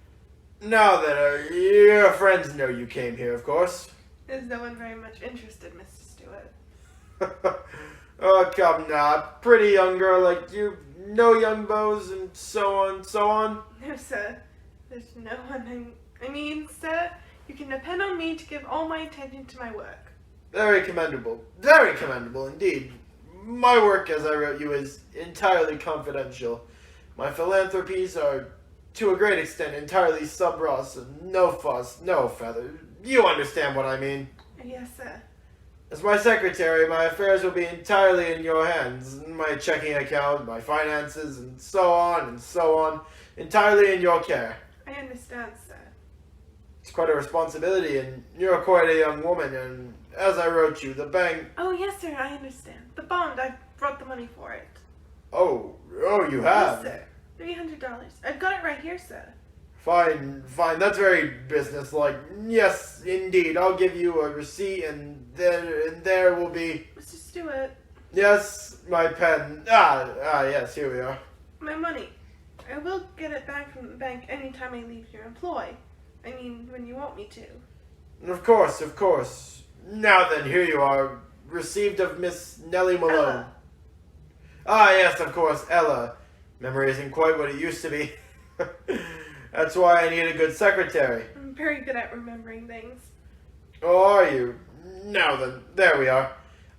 Speaker 2: Now then, your friends know you came here, of course.
Speaker 3: There's no one very much interested, Mr. Stewart.
Speaker 2: Oh, come now. Pretty young girl like you. No young beaux and so on.
Speaker 3: No, sir. There's no one. I mean, sir, you can depend on me to give all my attention to my work.
Speaker 2: Very commendable indeed. My work, as I wrote you, is entirely confidential. My philanthropies are, to a great extent, entirely sub rosa, no fuss, no feather. You understand what I mean.
Speaker 3: Yes, sir.
Speaker 2: As my secretary, my affairs will be entirely in your hands. My checking account, my finances, and so on, entirely in your care.
Speaker 3: I understand, sir.
Speaker 2: It's quite a responsibility, and you're quite a young woman, and as I wrote you, the bank...
Speaker 3: Oh, yes, sir, I understand. The bond, I brought the money for it.
Speaker 2: Oh, you have?
Speaker 3: Yes, sir. $300. I've got it right here, sir.
Speaker 2: Fine, that's very businesslike. Yes, indeed, I'll give you a receipt and there will be...
Speaker 3: Mr. Stewart,
Speaker 2: Yes, my pen. Yes, here we are.
Speaker 3: my money. I will get it back from the bank anytime I leave your employ. I mean, when you want me to.
Speaker 2: Of course. Now then, here you are. Received of Miss Nellie Malone.
Speaker 3: Ella.
Speaker 2: Yes, of course, Ella. Memory isn't quite what it used to be. That's why I need a good secretary.
Speaker 3: I'm very good at remembering things.
Speaker 2: Oh, are you? Now then, there we are.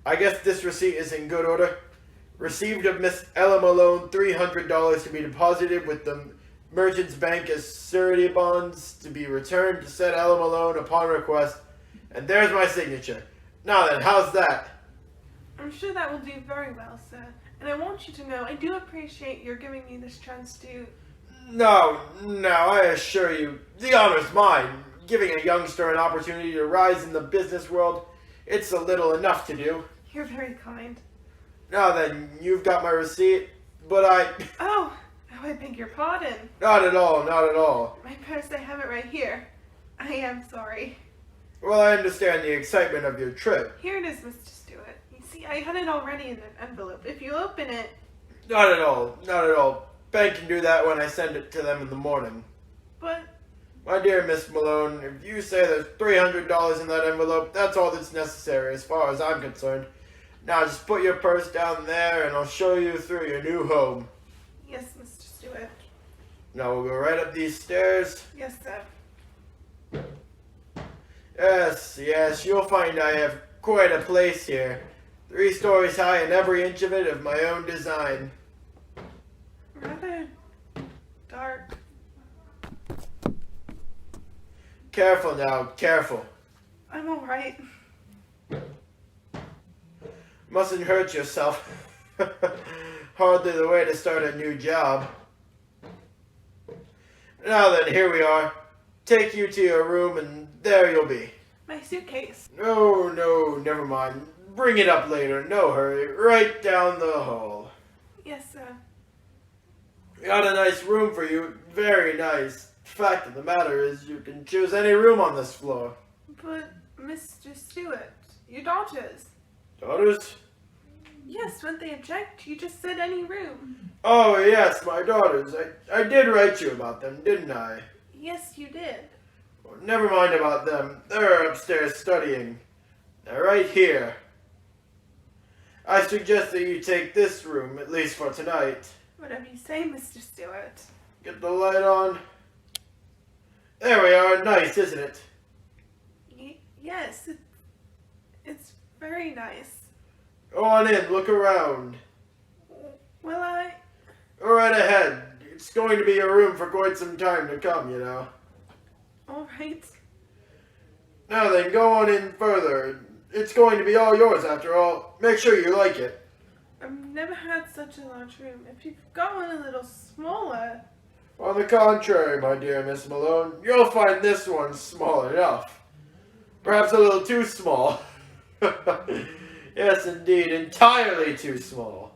Speaker 2: I guess this receipt is in good order. Received of Miss Ella Malone $300 to be deposited with the Merchants Bank as surety bonds to be returned to said Ella Malone upon request. And there's my signature. Now then, how's that?
Speaker 3: I'm sure that will do very well, sir. And I want you to know I do appreciate your giving me this chance to...
Speaker 2: No, I assure you, the honor's mine. Giving a youngster an opportunity to rise in the business world, it's a little enough to do.
Speaker 3: You're very kind.
Speaker 2: Now then, you've got my receipt, but
Speaker 3: Oh, I beg your pardon.
Speaker 2: Not at all.
Speaker 3: My purse, I have it right here. I am sorry.
Speaker 2: Well, I understand the excitement of your trip.
Speaker 3: Here it is, Mr. Stewart. You see, I had it already in an envelope. If you open it...
Speaker 2: Not at all. Bank can do that when I send it to them in the morning.
Speaker 3: But...
Speaker 2: My dear Miss Malone, if you say there's $300 in that envelope, that's all that's necessary as far as I'm concerned. Now just put your purse down there and I'll show you through your new home.
Speaker 3: Yes, Mr. Stewart.
Speaker 2: Now we'll go right up these stairs.
Speaker 3: Yes, sir.
Speaker 2: Yes, you'll find I have quite a place here. 3 stories high and every inch of it of my own design.
Speaker 3: Rather dark.
Speaker 2: Careful now, careful.
Speaker 3: I'm alright.
Speaker 2: Mustn't hurt yourself. Hardly the way to start a new job. Now then, here we are. Take you to your room and there you'll be.
Speaker 3: My suitcase.
Speaker 2: No, never mind. Bring it up later, no hurry. Right down the hall.
Speaker 3: Yes, sir.
Speaker 2: Got a nice room for you, very nice. Fact of the matter is, you can choose any room on this floor.
Speaker 3: But, Mr. Stewart, your daughters.
Speaker 2: Daughters?
Speaker 3: Yes, wouldn't they object? You just said any room.
Speaker 2: Oh yes, my daughters. I did write you about them, didn't I?
Speaker 3: Yes, you did.
Speaker 2: Well, never mind about them. They're upstairs studying. They're right here. I suggest that you take this room, at least for tonight.
Speaker 3: Whatever you say, Mr. Stewart.
Speaker 2: Get the light on. There we are. Nice, isn't it?
Speaker 3: Yes, it's very nice.
Speaker 2: Go on in. Look around.
Speaker 3: Will I?
Speaker 2: Go right ahead. It's going to be your room for quite some time to come, you know.
Speaker 3: Alright.
Speaker 2: Now then, go on in further. It's going to be all yours after all. Make sure you like it.
Speaker 3: I've never had such a large room. If you've got one a little smaller...
Speaker 2: On the contrary, my dear Miss Malone, you'll find this one small enough. Perhaps a little too small. Yes, indeed, entirely too small.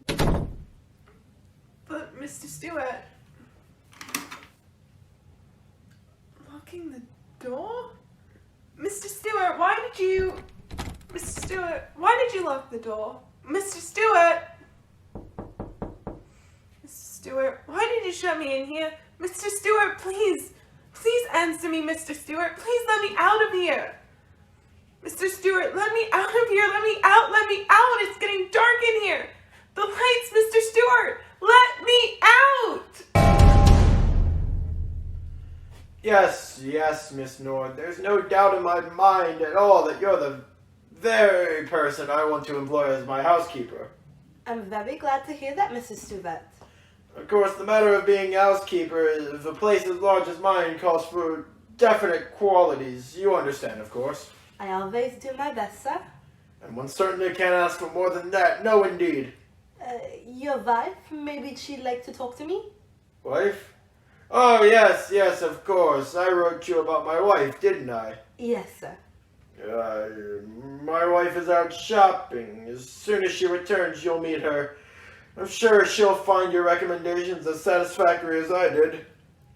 Speaker 3: But, Mr. Stewart... Locking the door? Mr. Stewart, why did you... Mr. Stewart, why did you lock the door? Mr. Stewart! Mr. Stewart, why did you shut me in here? Mr. Stewart, please! Please answer me, Mr. Stewart. Please let me out of here. Mr. Stewart, let me out of here. Let me out. Let me out. It's getting dark in here. The lights, Mr. Stewart. Let me out.
Speaker 2: Yes, Miss Nord. There's no doubt in my mind at all that you're the very person I want to employ as my housekeeper.
Speaker 4: I'm very glad to hear that, Mrs. Stewart.
Speaker 2: Of course, the matter of being housekeeper of a place as large as mine calls for definite qualities. You understand, of course.
Speaker 4: I always do my best, sir.
Speaker 2: And one certainly can't ask for more than that. No, indeed.
Speaker 4: Your wife, maybe she'd like to talk to me?
Speaker 2: Wife? Oh, yes, of course. I wrote you about my wife, didn't I?
Speaker 4: Yes, sir.
Speaker 2: My wife is out shopping. As soon as she returns, you'll meet her. I'm sure she'll find your recommendations as satisfactory as I did.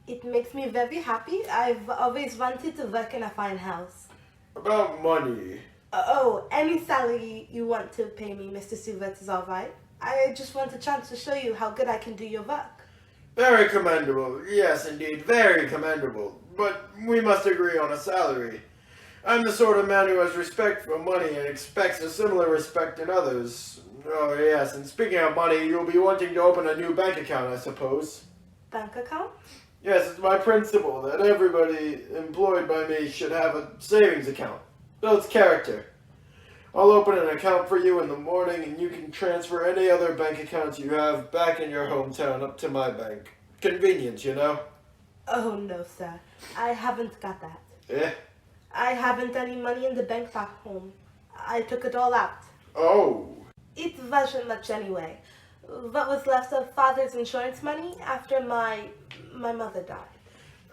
Speaker 4: It makes me very happy. I've always wanted to work in a fine house.
Speaker 2: About money.
Speaker 4: Oh, any salary you want to pay me, Mr. Stewart, is all right. I just want a chance to show you how good I can do your work.
Speaker 2: Very commendable. Yes, indeed, very commendable. But we must agree on a salary. I'm the sort of man who has respect for money and expects a similar respect in others. Oh, yes, and speaking of money, you'll be wanting to open a new bank account, I suppose.
Speaker 4: Bank account?
Speaker 2: Yes, it's my principle that everybody employed by me should have a savings account. Builds character. I'll open an account for you in the morning and you can transfer any other bank accounts you have back in your hometown up to my bank. Convenient, you know?
Speaker 4: Oh, no, sir. I haven't got that.
Speaker 2: Eh?
Speaker 4: I haven't any money in the bank back home. I took it all out.
Speaker 2: Oh.
Speaker 4: It wasn't much anyway. What was left of father's insurance money after my mother died.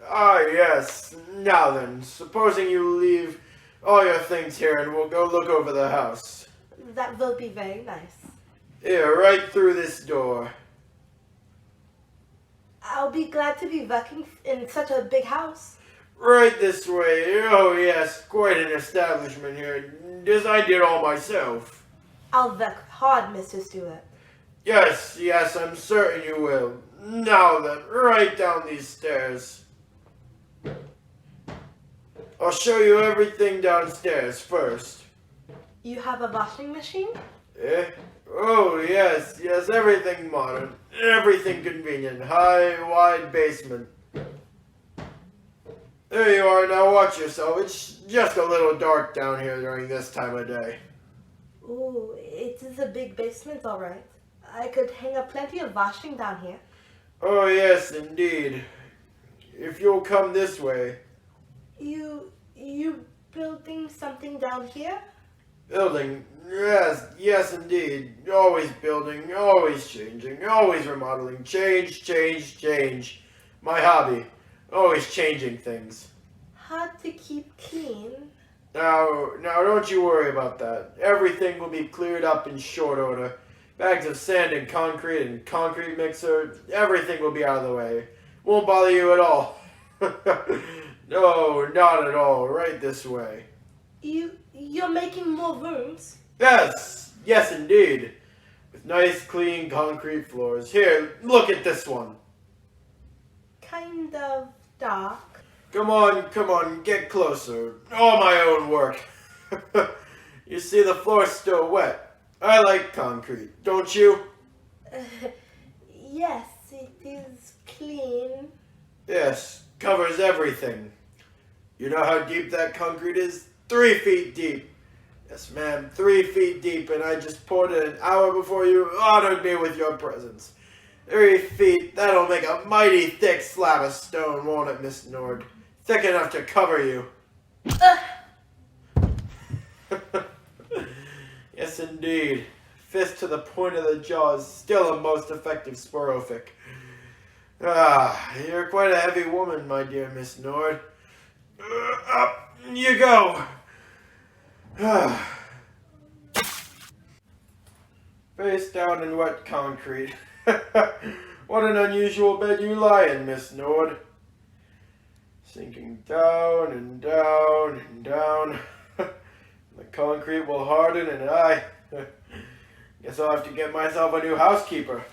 Speaker 2: Ah, yes. Now then, supposing you leave all your things here and we'll go look over the house.
Speaker 4: That will be very nice.
Speaker 2: Here, right through this door.
Speaker 4: I'll be glad to be working in such a big house.
Speaker 2: Right this way. Oh, yes, quite an establishment here. Designed it all myself.
Speaker 4: I'll work hard, Mr. Stewart.
Speaker 2: Yes, yes, I'm certain you will. Now then, right down these stairs. I'll show you everything downstairs first.
Speaker 4: You have a washing machine?
Speaker 2: Eh? Oh, yes, yes, everything modern. Everything convenient. High, wide basement. There you are, now watch yourself. It's just a little dark down here during this time of day.
Speaker 4: Ooh, it is a big basement, all right. I could hang up plenty of washing down here.
Speaker 2: Oh, yes, indeed. If you'll come this way.
Speaker 4: You building something down here?
Speaker 2: Building? Yes, yes, indeed. Always building, always changing, always remodeling. Change, change, change. My hobby. Always changing things.
Speaker 4: Hard to keep clean.
Speaker 2: Now, don't you worry about that. Everything will be cleared up in short order. Bags of sand and concrete mixer, everything will be out of the way. Won't bother you at all. No, not at all. Right this way.
Speaker 4: You're making more rooms?
Speaker 2: Yes, yes indeed. With nice clean concrete floors. Here, look at this one.
Speaker 4: Kind of dark.
Speaker 2: Come on, get closer. All my own work. You see the floor's still wet. I like concrete, don't you?
Speaker 4: Yes, it is clean.
Speaker 2: Yes, covers everything. You know how deep that concrete is? 3 feet deep. Yes, ma'am, 3 feet deep, and I just poured it an hour before you honored me with your presence. 3 feet, that'll make a mighty thick slab of stone, won't it, Miss Nord? Thick enough to cover you. Yes, indeed. Fist to the point of the jaw is still a most effective sporofic. Ah, you're quite a heavy woman, my dear Miss Nord. Up you go. Face down in wet concrete. What an unusual bed you lie in, Miss Nord. Sinking down and down and down. The concrete will harden and I guess I'll have to get myself a new housekeeper.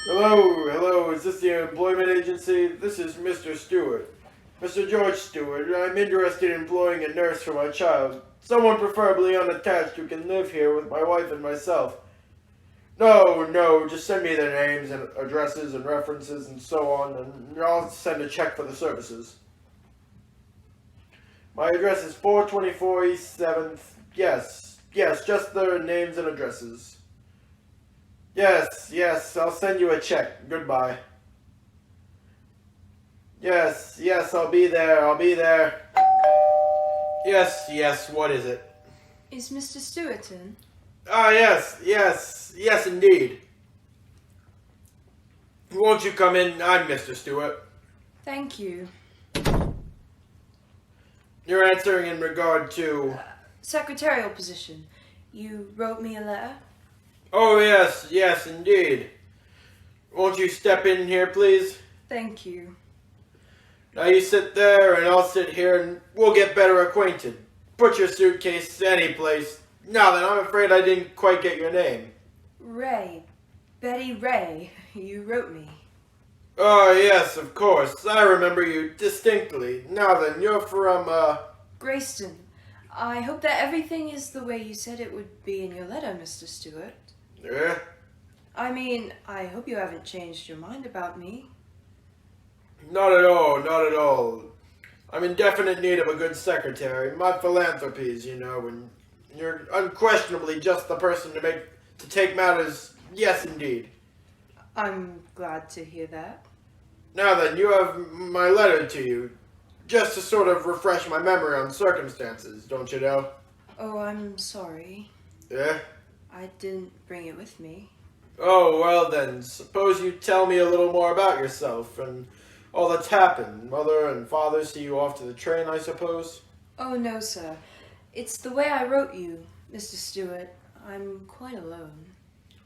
Speaker 2: Hello, is this the employment agency? This is Mr. Stewart. Mr. George Stewart, I'm interested in employing a nurse for my child. Someone preferably unattached who can live here with my wife and myself. No, just send me their names and addresses and references and so on, and I'll send a check for the services. My address is 424 East 7th. Yes, just their names and addresses. Yes, I'll send you a check. Goodbye. Yes, I'll be there. Yes, what is it?
Speaker 5: Is Mr. Stewart in?
Speaker 2: Ah, yes, indeed. Won't you come in? I'm Mr. Stewart.
Speaker 5: Thank you.
Speaker 2: You're answering in regard to...
Speaker 5: Secretarial position. You wrote me a letter?
Speaker 2: Oh, yes, yes, indeed. Won't you step in here, please?
Speaker 5: Thank you.
Speaker 2: Now you sit there, and I'll sit here, and we'll get better acquainted. Put your suitcase any place. Now then, I'm afraid I didn't quite get your name.
Speaker 5: Ray. Betty Ray. You wrote me.
Speaker 2: Oh, yes, of course. I remember you distinctly. Now then, you're from,
Speaker 5: Grayston. I hope that everything is the way you said it would be in your letter, Mr. Stewart.
Speaker 2: Eh?
Speaker 5: I mean, I hope you haven't changed your mind about me.
Speaker 2: Not at all, not at all. I'm in definite need of a good secretary. My philanthropies, you know, and you're unquestionably just the person to take matters. Yes, indeed.
Speaker 5: I'm glad to hear that.
Speaker 2: Now then, you have my letter to you, just to sort of refresh my memory on circumstances, don't you know?
Speaker 5: Oh, I'm sorry.
Speaker 2: Yeah?
Speaker 5: I didn't bring it with me.
Speaker 2: Oh, well then, suppose you tell me a little more about yourself and all that's happened. Mother and father see you off to the train, I suppose?
Speaker 5: Oh, no, sir. It's the way I wrote you, Mr. Stewart. I'm quite alone.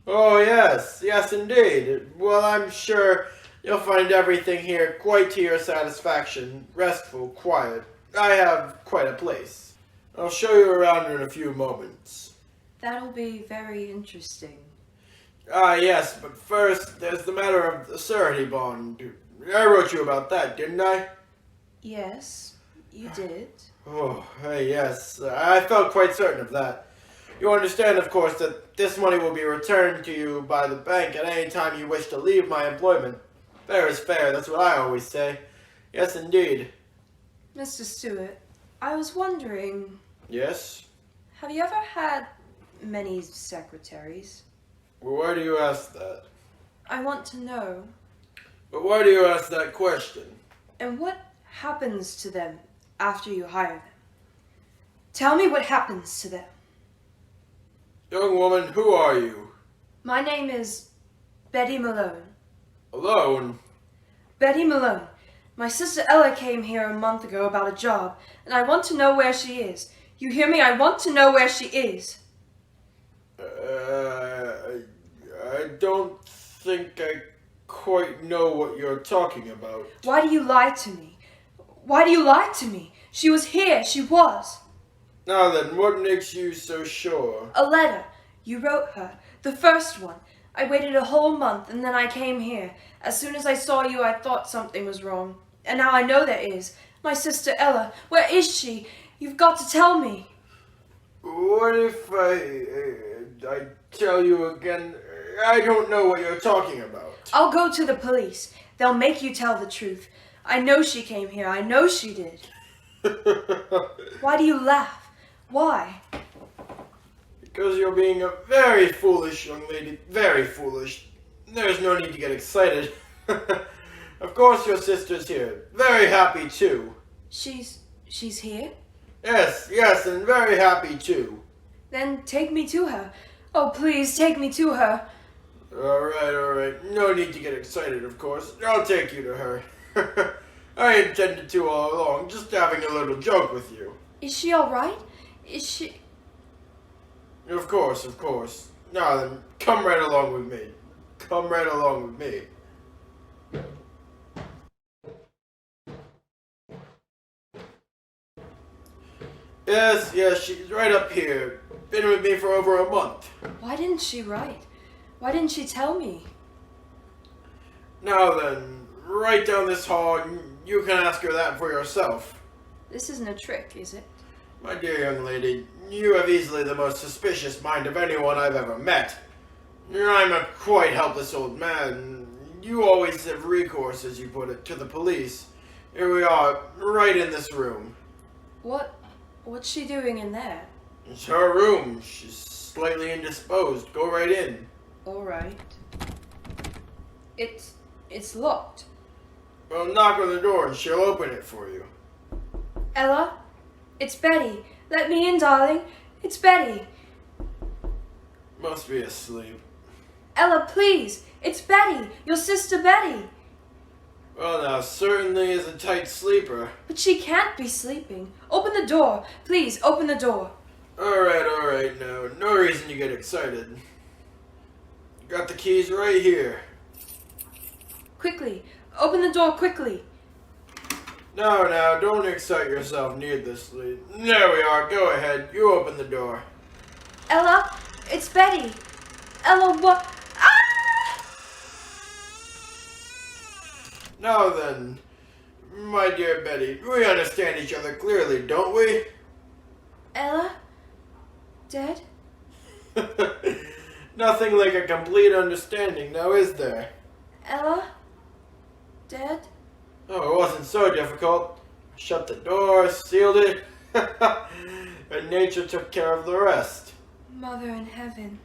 Speaker 2: Oh, yes, yes indeed. Well, I'm sure you'll find everything here quite to your satisfaction, restful, quiet. I have quite a place. I'll show you around in a few moments.
Speaker 5: That'll be very interesting.
Speaker 2: Ah, yes, but first, there's the matter of the surety bond. I wrote you about that, didn't I?
Speaker 5: Yes, you did.
Speaker 2: Oh, yes, I felt quite certain of that. You understand, of course, that this money will be returned to you by the bank at any time you wish to leave my employment. Fair is fair, that's what I always say. Yes, indeed.
Speaker 5: Mr. Stewart, I was wondering,
Speaker 2: Yes?
Speaker 5: have you ever had many secretaries?
Speaker 2: Well, why do you ask that?
Speaker 5: I want to know.
Speaker 2: But why do you ask that question?
Speaker 5: And what happens to them after you hire them? Tell me what happens to them.
Speaker 2: Young woman, who are you?
Speaker 5: My name is Betty Malone.
Speaker 2: Alone?
Speaker 5: Betty Malone. My sister Ella came here a month ago about a job, and I want to know where she is. You hear me? I want to know where she is.
Speaker 2: I don't think I quite know what you're talking about.
Speaker 5: Why do you lie to me? Why do you lie to me? She was here. She was.
Speaker 2: Now then, what makes you so sure?
Speaker 5: A letter. You wrote her. The first one. I waited a whole month, and then I came here. As soon as I saw you, I thought something was wrong. And now I know there is. My sister Ella. Where is she? You've got to tell me.
Speaker 2: What if I tell you again? I don't know what you're talking about.
Speaker 5: I'll go to the police. They'll make you tell the truth. I know she came here. I know she did. Why do you laugh? Why?
Speaker 2: Because you're being a very foolish young lady. Very foolish. There's no need to get excited. Of course your sister's here. Very happy too.
Speaker 5: She's here?
Speaker 2: Yes, and very happy too.
Speaker 5: Then take me to her. Oh, please, take me to her.
Speaker 2: Alright. No need to get excited, of course. I'll take you to her. I intended to all along, just having a little joke with you.
Speaker 5: Is she all right? Is she...
Speaker 2: Of course. Now then, come right along with me. Come right along with me. Yes, she's right up here. Been with me for over a month.
Speaker 5: Why didn't she write? Why didn't she tell me?
Speaker 2: Now then, right down this hall, and you can ask her that for yourself.
Speaker 5: This isn't a trick, is it?
Speaker 2: My dear young lady, you have easily the most suspicious mind of anyone I've ever met. I'm a quite helpless old man. You always have recourse, as you put it, to the police. Here we are, right in this room.
Speaker 5: What's she doing in there?
Speaker 2: It's her room. She's slightly indisposed. Go right in.
Speaker 5: All right. It's locked.
Speaker 2: Well, knock on the door and she'll open it for you.
Speaker 5: Ella? It's Betty. Let me in, darling. It's Betty.
Speaker 2: Must be asleep.
Speaker 5: Ella, please. It's Betty. Your sister Betty.
Speaker 2: Well, now, certainly is a tight sleeper.
Speaker 5: But she can't be sleeping. Open the door. Please, open the door.
Speaker 2: Alright, no reason to get excited. Got the keys right here.
Speaker 5: Quickly, open the door quickly.
Speaker 2: Now, don't excite yourself needlessly. There we are, go ahead, you open the door.
Speaker 5: Ella, it's Betty. Ella, what? Ah!
Speaker 2: Now then, my dear Betty, we understand each other clearly, don't we?
Speaker 5: Ella? Dead?
Speaker 2: Nothing like a complete understanding, now is there?
Speaker 5: Ella? Dead?
Speaker 2: Oh, it wasn't so difficult. Shut the door, sealed it, and nature took care of the rest.
Speaker 5: Mother in heaven.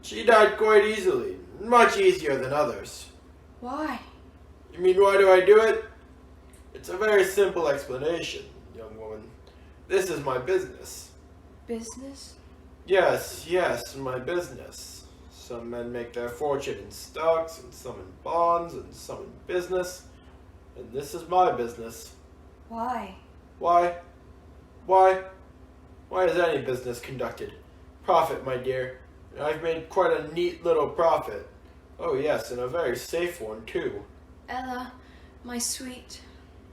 Speaker 2: She died quite easily, much easier than others.
Speaker 5: Why?
Speaker 2: You mean why do I do it? It's a very simple explanation, young woman. This is my business.
Speaker 5: Business?
Speaker 2: Yes, my business. Some men make their fortune in stocks, and some in bonds, and some in business. And this is my business.
Speaker 5: Why?
Speaker 2: Why? Why is any business conducted? Profit, my dear. I've made quite a neat little profit. Oh yes, and a very safe one too.
Speaker 5: Ella, my sweet.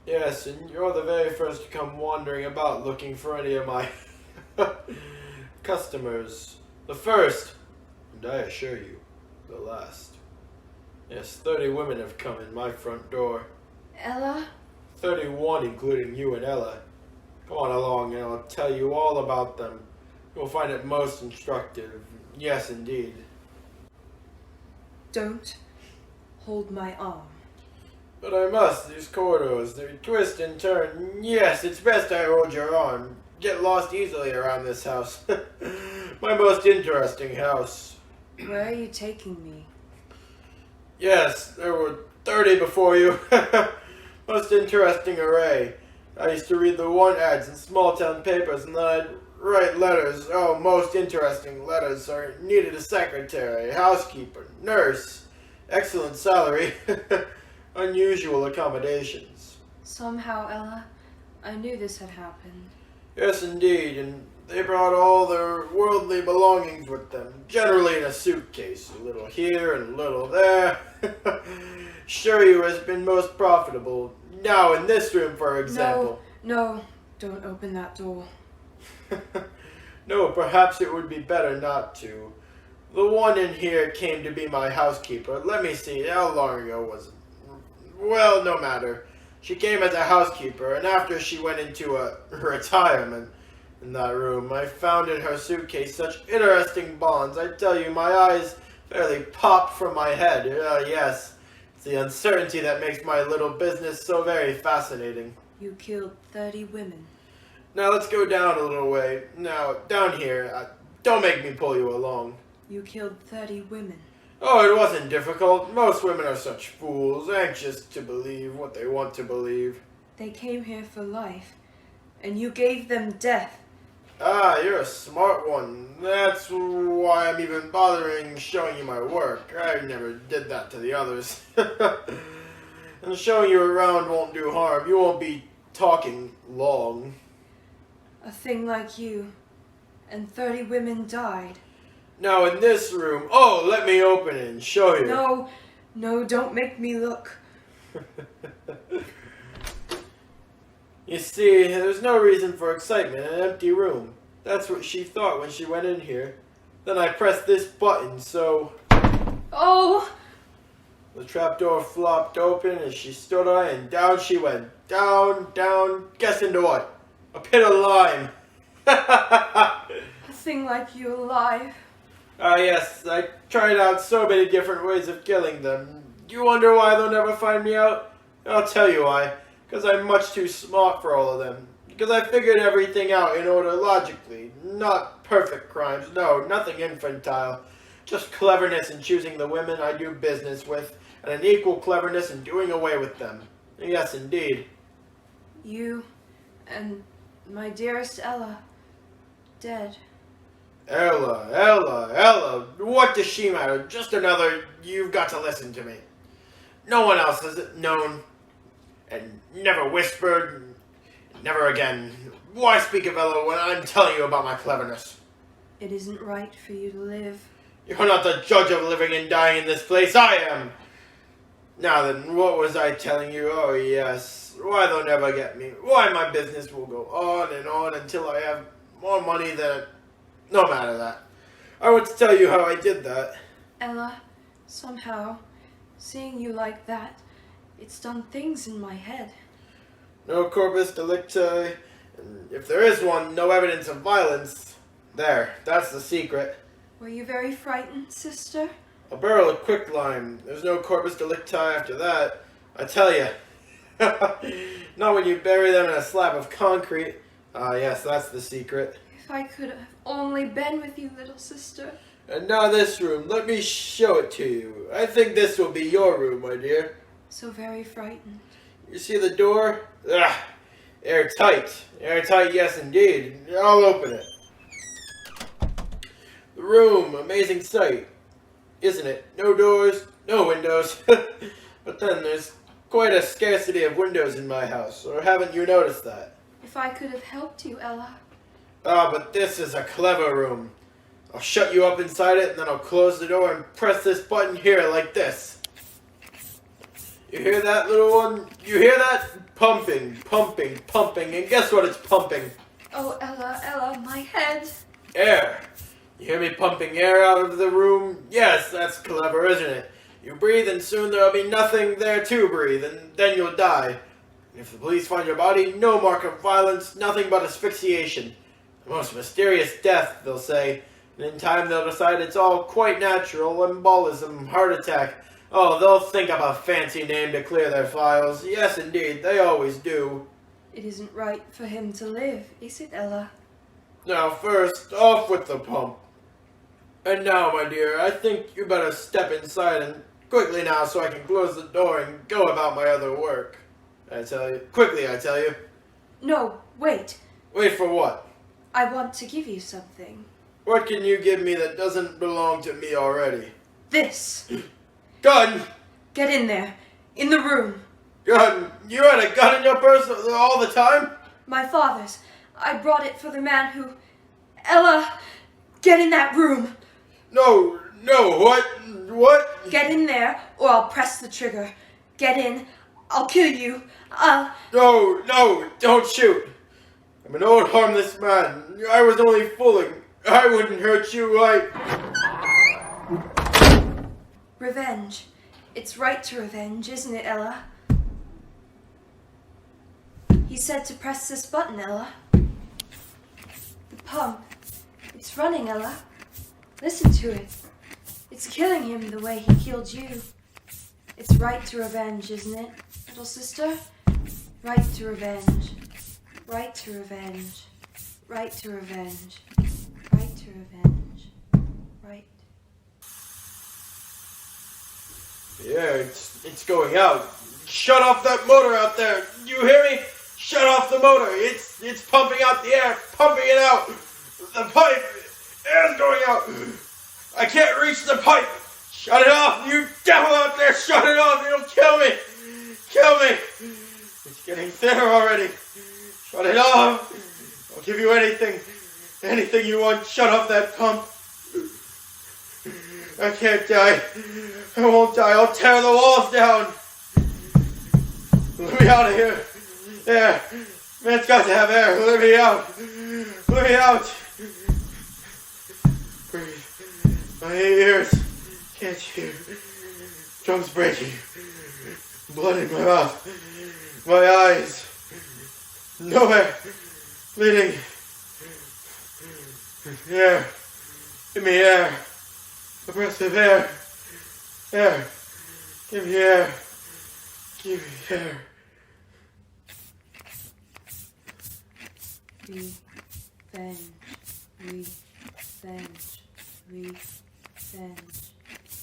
Speaker 2: Yes, and you're the very first to come wandering about looking for any of my customers. The first, and I assure you, the last. Yes, 30 women have come in my front door.
Speaker 5: Ella?
Speaker 2: 31, including you and Ella. Come on along and I'll tell you all about them. You'll find it most instructive. Yes, indeed.
Speaker 5: Don't hold my arm.
Speaker 2: But I must. These corridors, they twist and turn. Yes, it's best I hold your arm. Get lost easily around this house. My most interesting house.
Speaker 5: Where are you taking me?
Speaker 2: Yes, there were 30 before you. Most interesting array. I used to read the want ads in small town papers and then I'd write letters. Oh, most interesting letters. I needed a secretary, housekeeper, nurse. Excellent salary. Unusual accommodations.
Speaker 5: Somehow, Ella, I knew this had happened.
Speaker 2: Yes, indeed, and they brought all their worldly belongings with them, generally in a suitcase, a little here and a little there. Sure you has been most profitable. Now in this room, for example.
Speaker 5: No, don't open that door.
Speaker 2: No, perhaps it would be better not to. The one in here came to be my housekeeper. Let me see, how long ago was it? Well, no matter. She came as a housekeeper, and after she went into a retirement in that room, I found in her suitcase such interesting bonds. I tell you, my eyes fairly popped from my head. Yes, it's the uncertainty that makes my little business so very fascinating.
Speaker 5: You killed 30 women.
Speaker 2: Now let's go down a little way. Now, down here. Don't make me pull you along.
Speaker 5: You killed 30 women.
Speaker 2: Oh, it wasn't difficult. Most women are such fools, anxious to believe what they want to believe.
Speaker 5: They came here for life, and you gave them death.
Speaker 2: Ah, you're a smart one. That's why I'm even bothering showing you my work. I never did that to the others. And showing you around won't do harm. You won't be talking long.
Speaker 5: A thing like you, and 30 women died.
Speaker 2: Now in this room, oh, let me open it and show you.
Speaker 5: No, don't make me look.
Speaker 2: You see, there's no reason for excitement in an empty room. That's what she thought when she went in here. Then I pressed this button, so...
Speaker 5: Oh!
Speaker 2: The trapdoor flopped open as she stood on it, and down she went. Down, guess into what? A pit of lime.
Speaker 5: A thing like you alive.
Speaker 2: Ah, yes, I tried out so many different ways of killing them. Do you wonder why they'll never find me out? I'll tell you why. Because I'm much too smart for all of them. Because I figured everything out in order logically. Not perfect crimes, no, nothing infantile. Just cleverness in choosing the women I do business with, and an equal cleverness in doing away with them. Yes, indeed.
Speaker 5: You and my dearest Ella, dead.
Speaker 2: Ella, what does she matter? Just another, you've got to listen to me. No one else has known, and never whispered, never again. Why speak of Ella when I'm telling you about my cleverness?
Speaker 5: It isn't right for you to live.
Speaker 2: You're not the judge of living and dying in this place. I am. Now then, what was I telling you? Oh, yes. Why they'll never get me. Why my business will go on and on until I have more money than... No matter that. I want to tell you how I did that.
Speaker 5: Ella, somehow, seeing you like that, it's done things in my head.
Speaker 2: No corpus delicti. And if there is one, no evidence of violence. There, that's the secret.
Speaker 5: Were you very frightened, sister?
Speaker 2: A barrel of quicklime. There's no corpus delicti after that. I tell you. Not when you bury them in a slab of concrete. Ah, yes, that's the secret.
Speaker 5: If I could have only been with you, little sister.
Speaker 2: And now this room. Let me show it to you. I think this will be your room, my dear.
Speaker 5: So very frightened.
Speaker 2: You see the door? Ah, airtight. Airtight, yes indeed. I'll open it. The room, amazing sight. Isn't it? No doors, no windows. But then there's quite a scarcity of windows in my house, or haven't you noticed that?
Speaker 5: If I could have helped you, Ella.
Speaker 2: Ah, but this is a clever room. I'll shut you up inside it, and then I'll close the door and press this button here like this. You hear that, little one? You hear that? Pumping, pumping, pumping, and guess what it's pumping?
Speaker 5: Oh, Ella, my head.
Speaker 2: Air. You hear me pumping air out of the room? Yes, that's clever, isn't it? You breathe and soon there'll be nothing there to breathe, and then you'll die. And if the police find your body, no mark of violence, nothing but asphyxiation. The most mysterious death, they'll say. And in time they'll decide it's all quite natural, embolism, heart attack. Oh, they'll think of a fancy name to clear their files. Yes, indeed, they always do.
Speaker 5: It isn't right for him to live, is it, Ella?
Speaker 2: Now first, off with the pump. And now, my dear, I think you better step inside and quickly now so I can close the door and go about my other work. I tell you. Quickly, I tell you.
Speaker 5: No, wait.
Speaker 2: Wait for what?
Speaker 5: I want to give you something.
Speaker 2: What can you give me that doesn't belong to me already?
Speaker 5: This.
Speaker 2: Gun!
Speaker 5: Get in there. In the room.
Speaker 2: Gun! You had a gun in your purse all the time?
Speaker 5: My father's. I brought it for the man who... Ella, get in that room.
Speaker 2: No, what? What?
Speaker 5: Get in there, or I'll press the trigger. Get in. I'll kill you.
Speaker 2: No, don't shoot. I'm an old harmless man. I was only fooling. I wouldn't hurt you,
Speaker 5: Revenge. It's right to revenge, isn't it, Ella? He said to press this button, Ella. The pump. It's running, Ella. Listen to it. It's killing him the way he killed you. It's right to revenge, isn't it, little sister? Right to revenge. Right to revenge. Right to revenge. Right to revenge. Right.
Speaker 2: Yeah, it's going out. Shut off that motor out there. You hear me? Shut off the motor. It's pumping out the air. Pumping it out. The pipe. Air's going out. I can't reach the pipe. Shut it off. You devil out there. Shut it off. It'll kill me. Kill me. It's getting thinner already. Shut it off. I'll give you anything. Anything you want. Shut off that pump. I can't die. I won't die. I'll tear the walls down. Let me out of here. There. Man's got to have air. Let me out. Let me out. Breathe. My ears. Can't hear. Drums breaking. Blood in my mouth. My eyes. No air. Bleeding. Air. Give me air. A breath of air. Air. Give me air. Give me air.
Speaker 5: Revenge. Revenge. Revenge.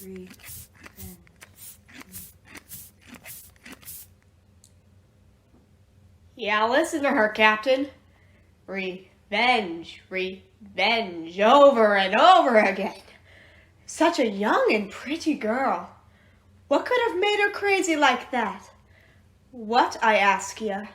Speaker 5: Revenge.
Speaker 1: Yeah, listen to her, Captain. Revenge, revenge, over and over again. Such a young and pretty girl. What could have made her crazy like that? What, I ask ya?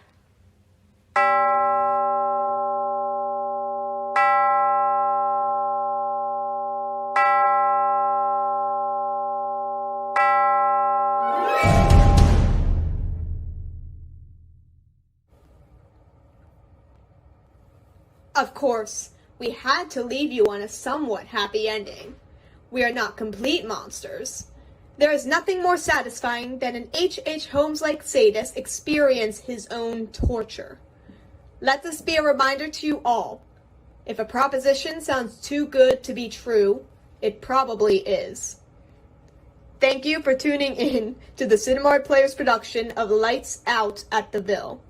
Speaker 1: Of course, we had to leave you on a somewhat happy ending. We are not complete monsters. There is nothing more satisfying than an H.H. Holmes-like sadist experience his own torture. Let this be a reminder to you all. If a proposition sounds too good to be true, it probably is. Thank you for tuning in to the Cinemart Players production of Lights Out at the Ville.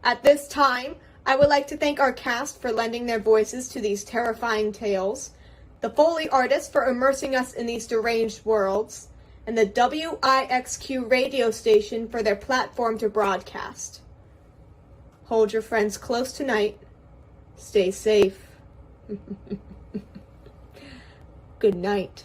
Speaker 1: At this time, I would like to thank our cast for lending their voices to these terrifying tales, the Foley artists for immersing us in these deranged worlds, and the WIXQ radio station for their platform to broadcast. Hold your friends close tonight. Stay safe. Good night.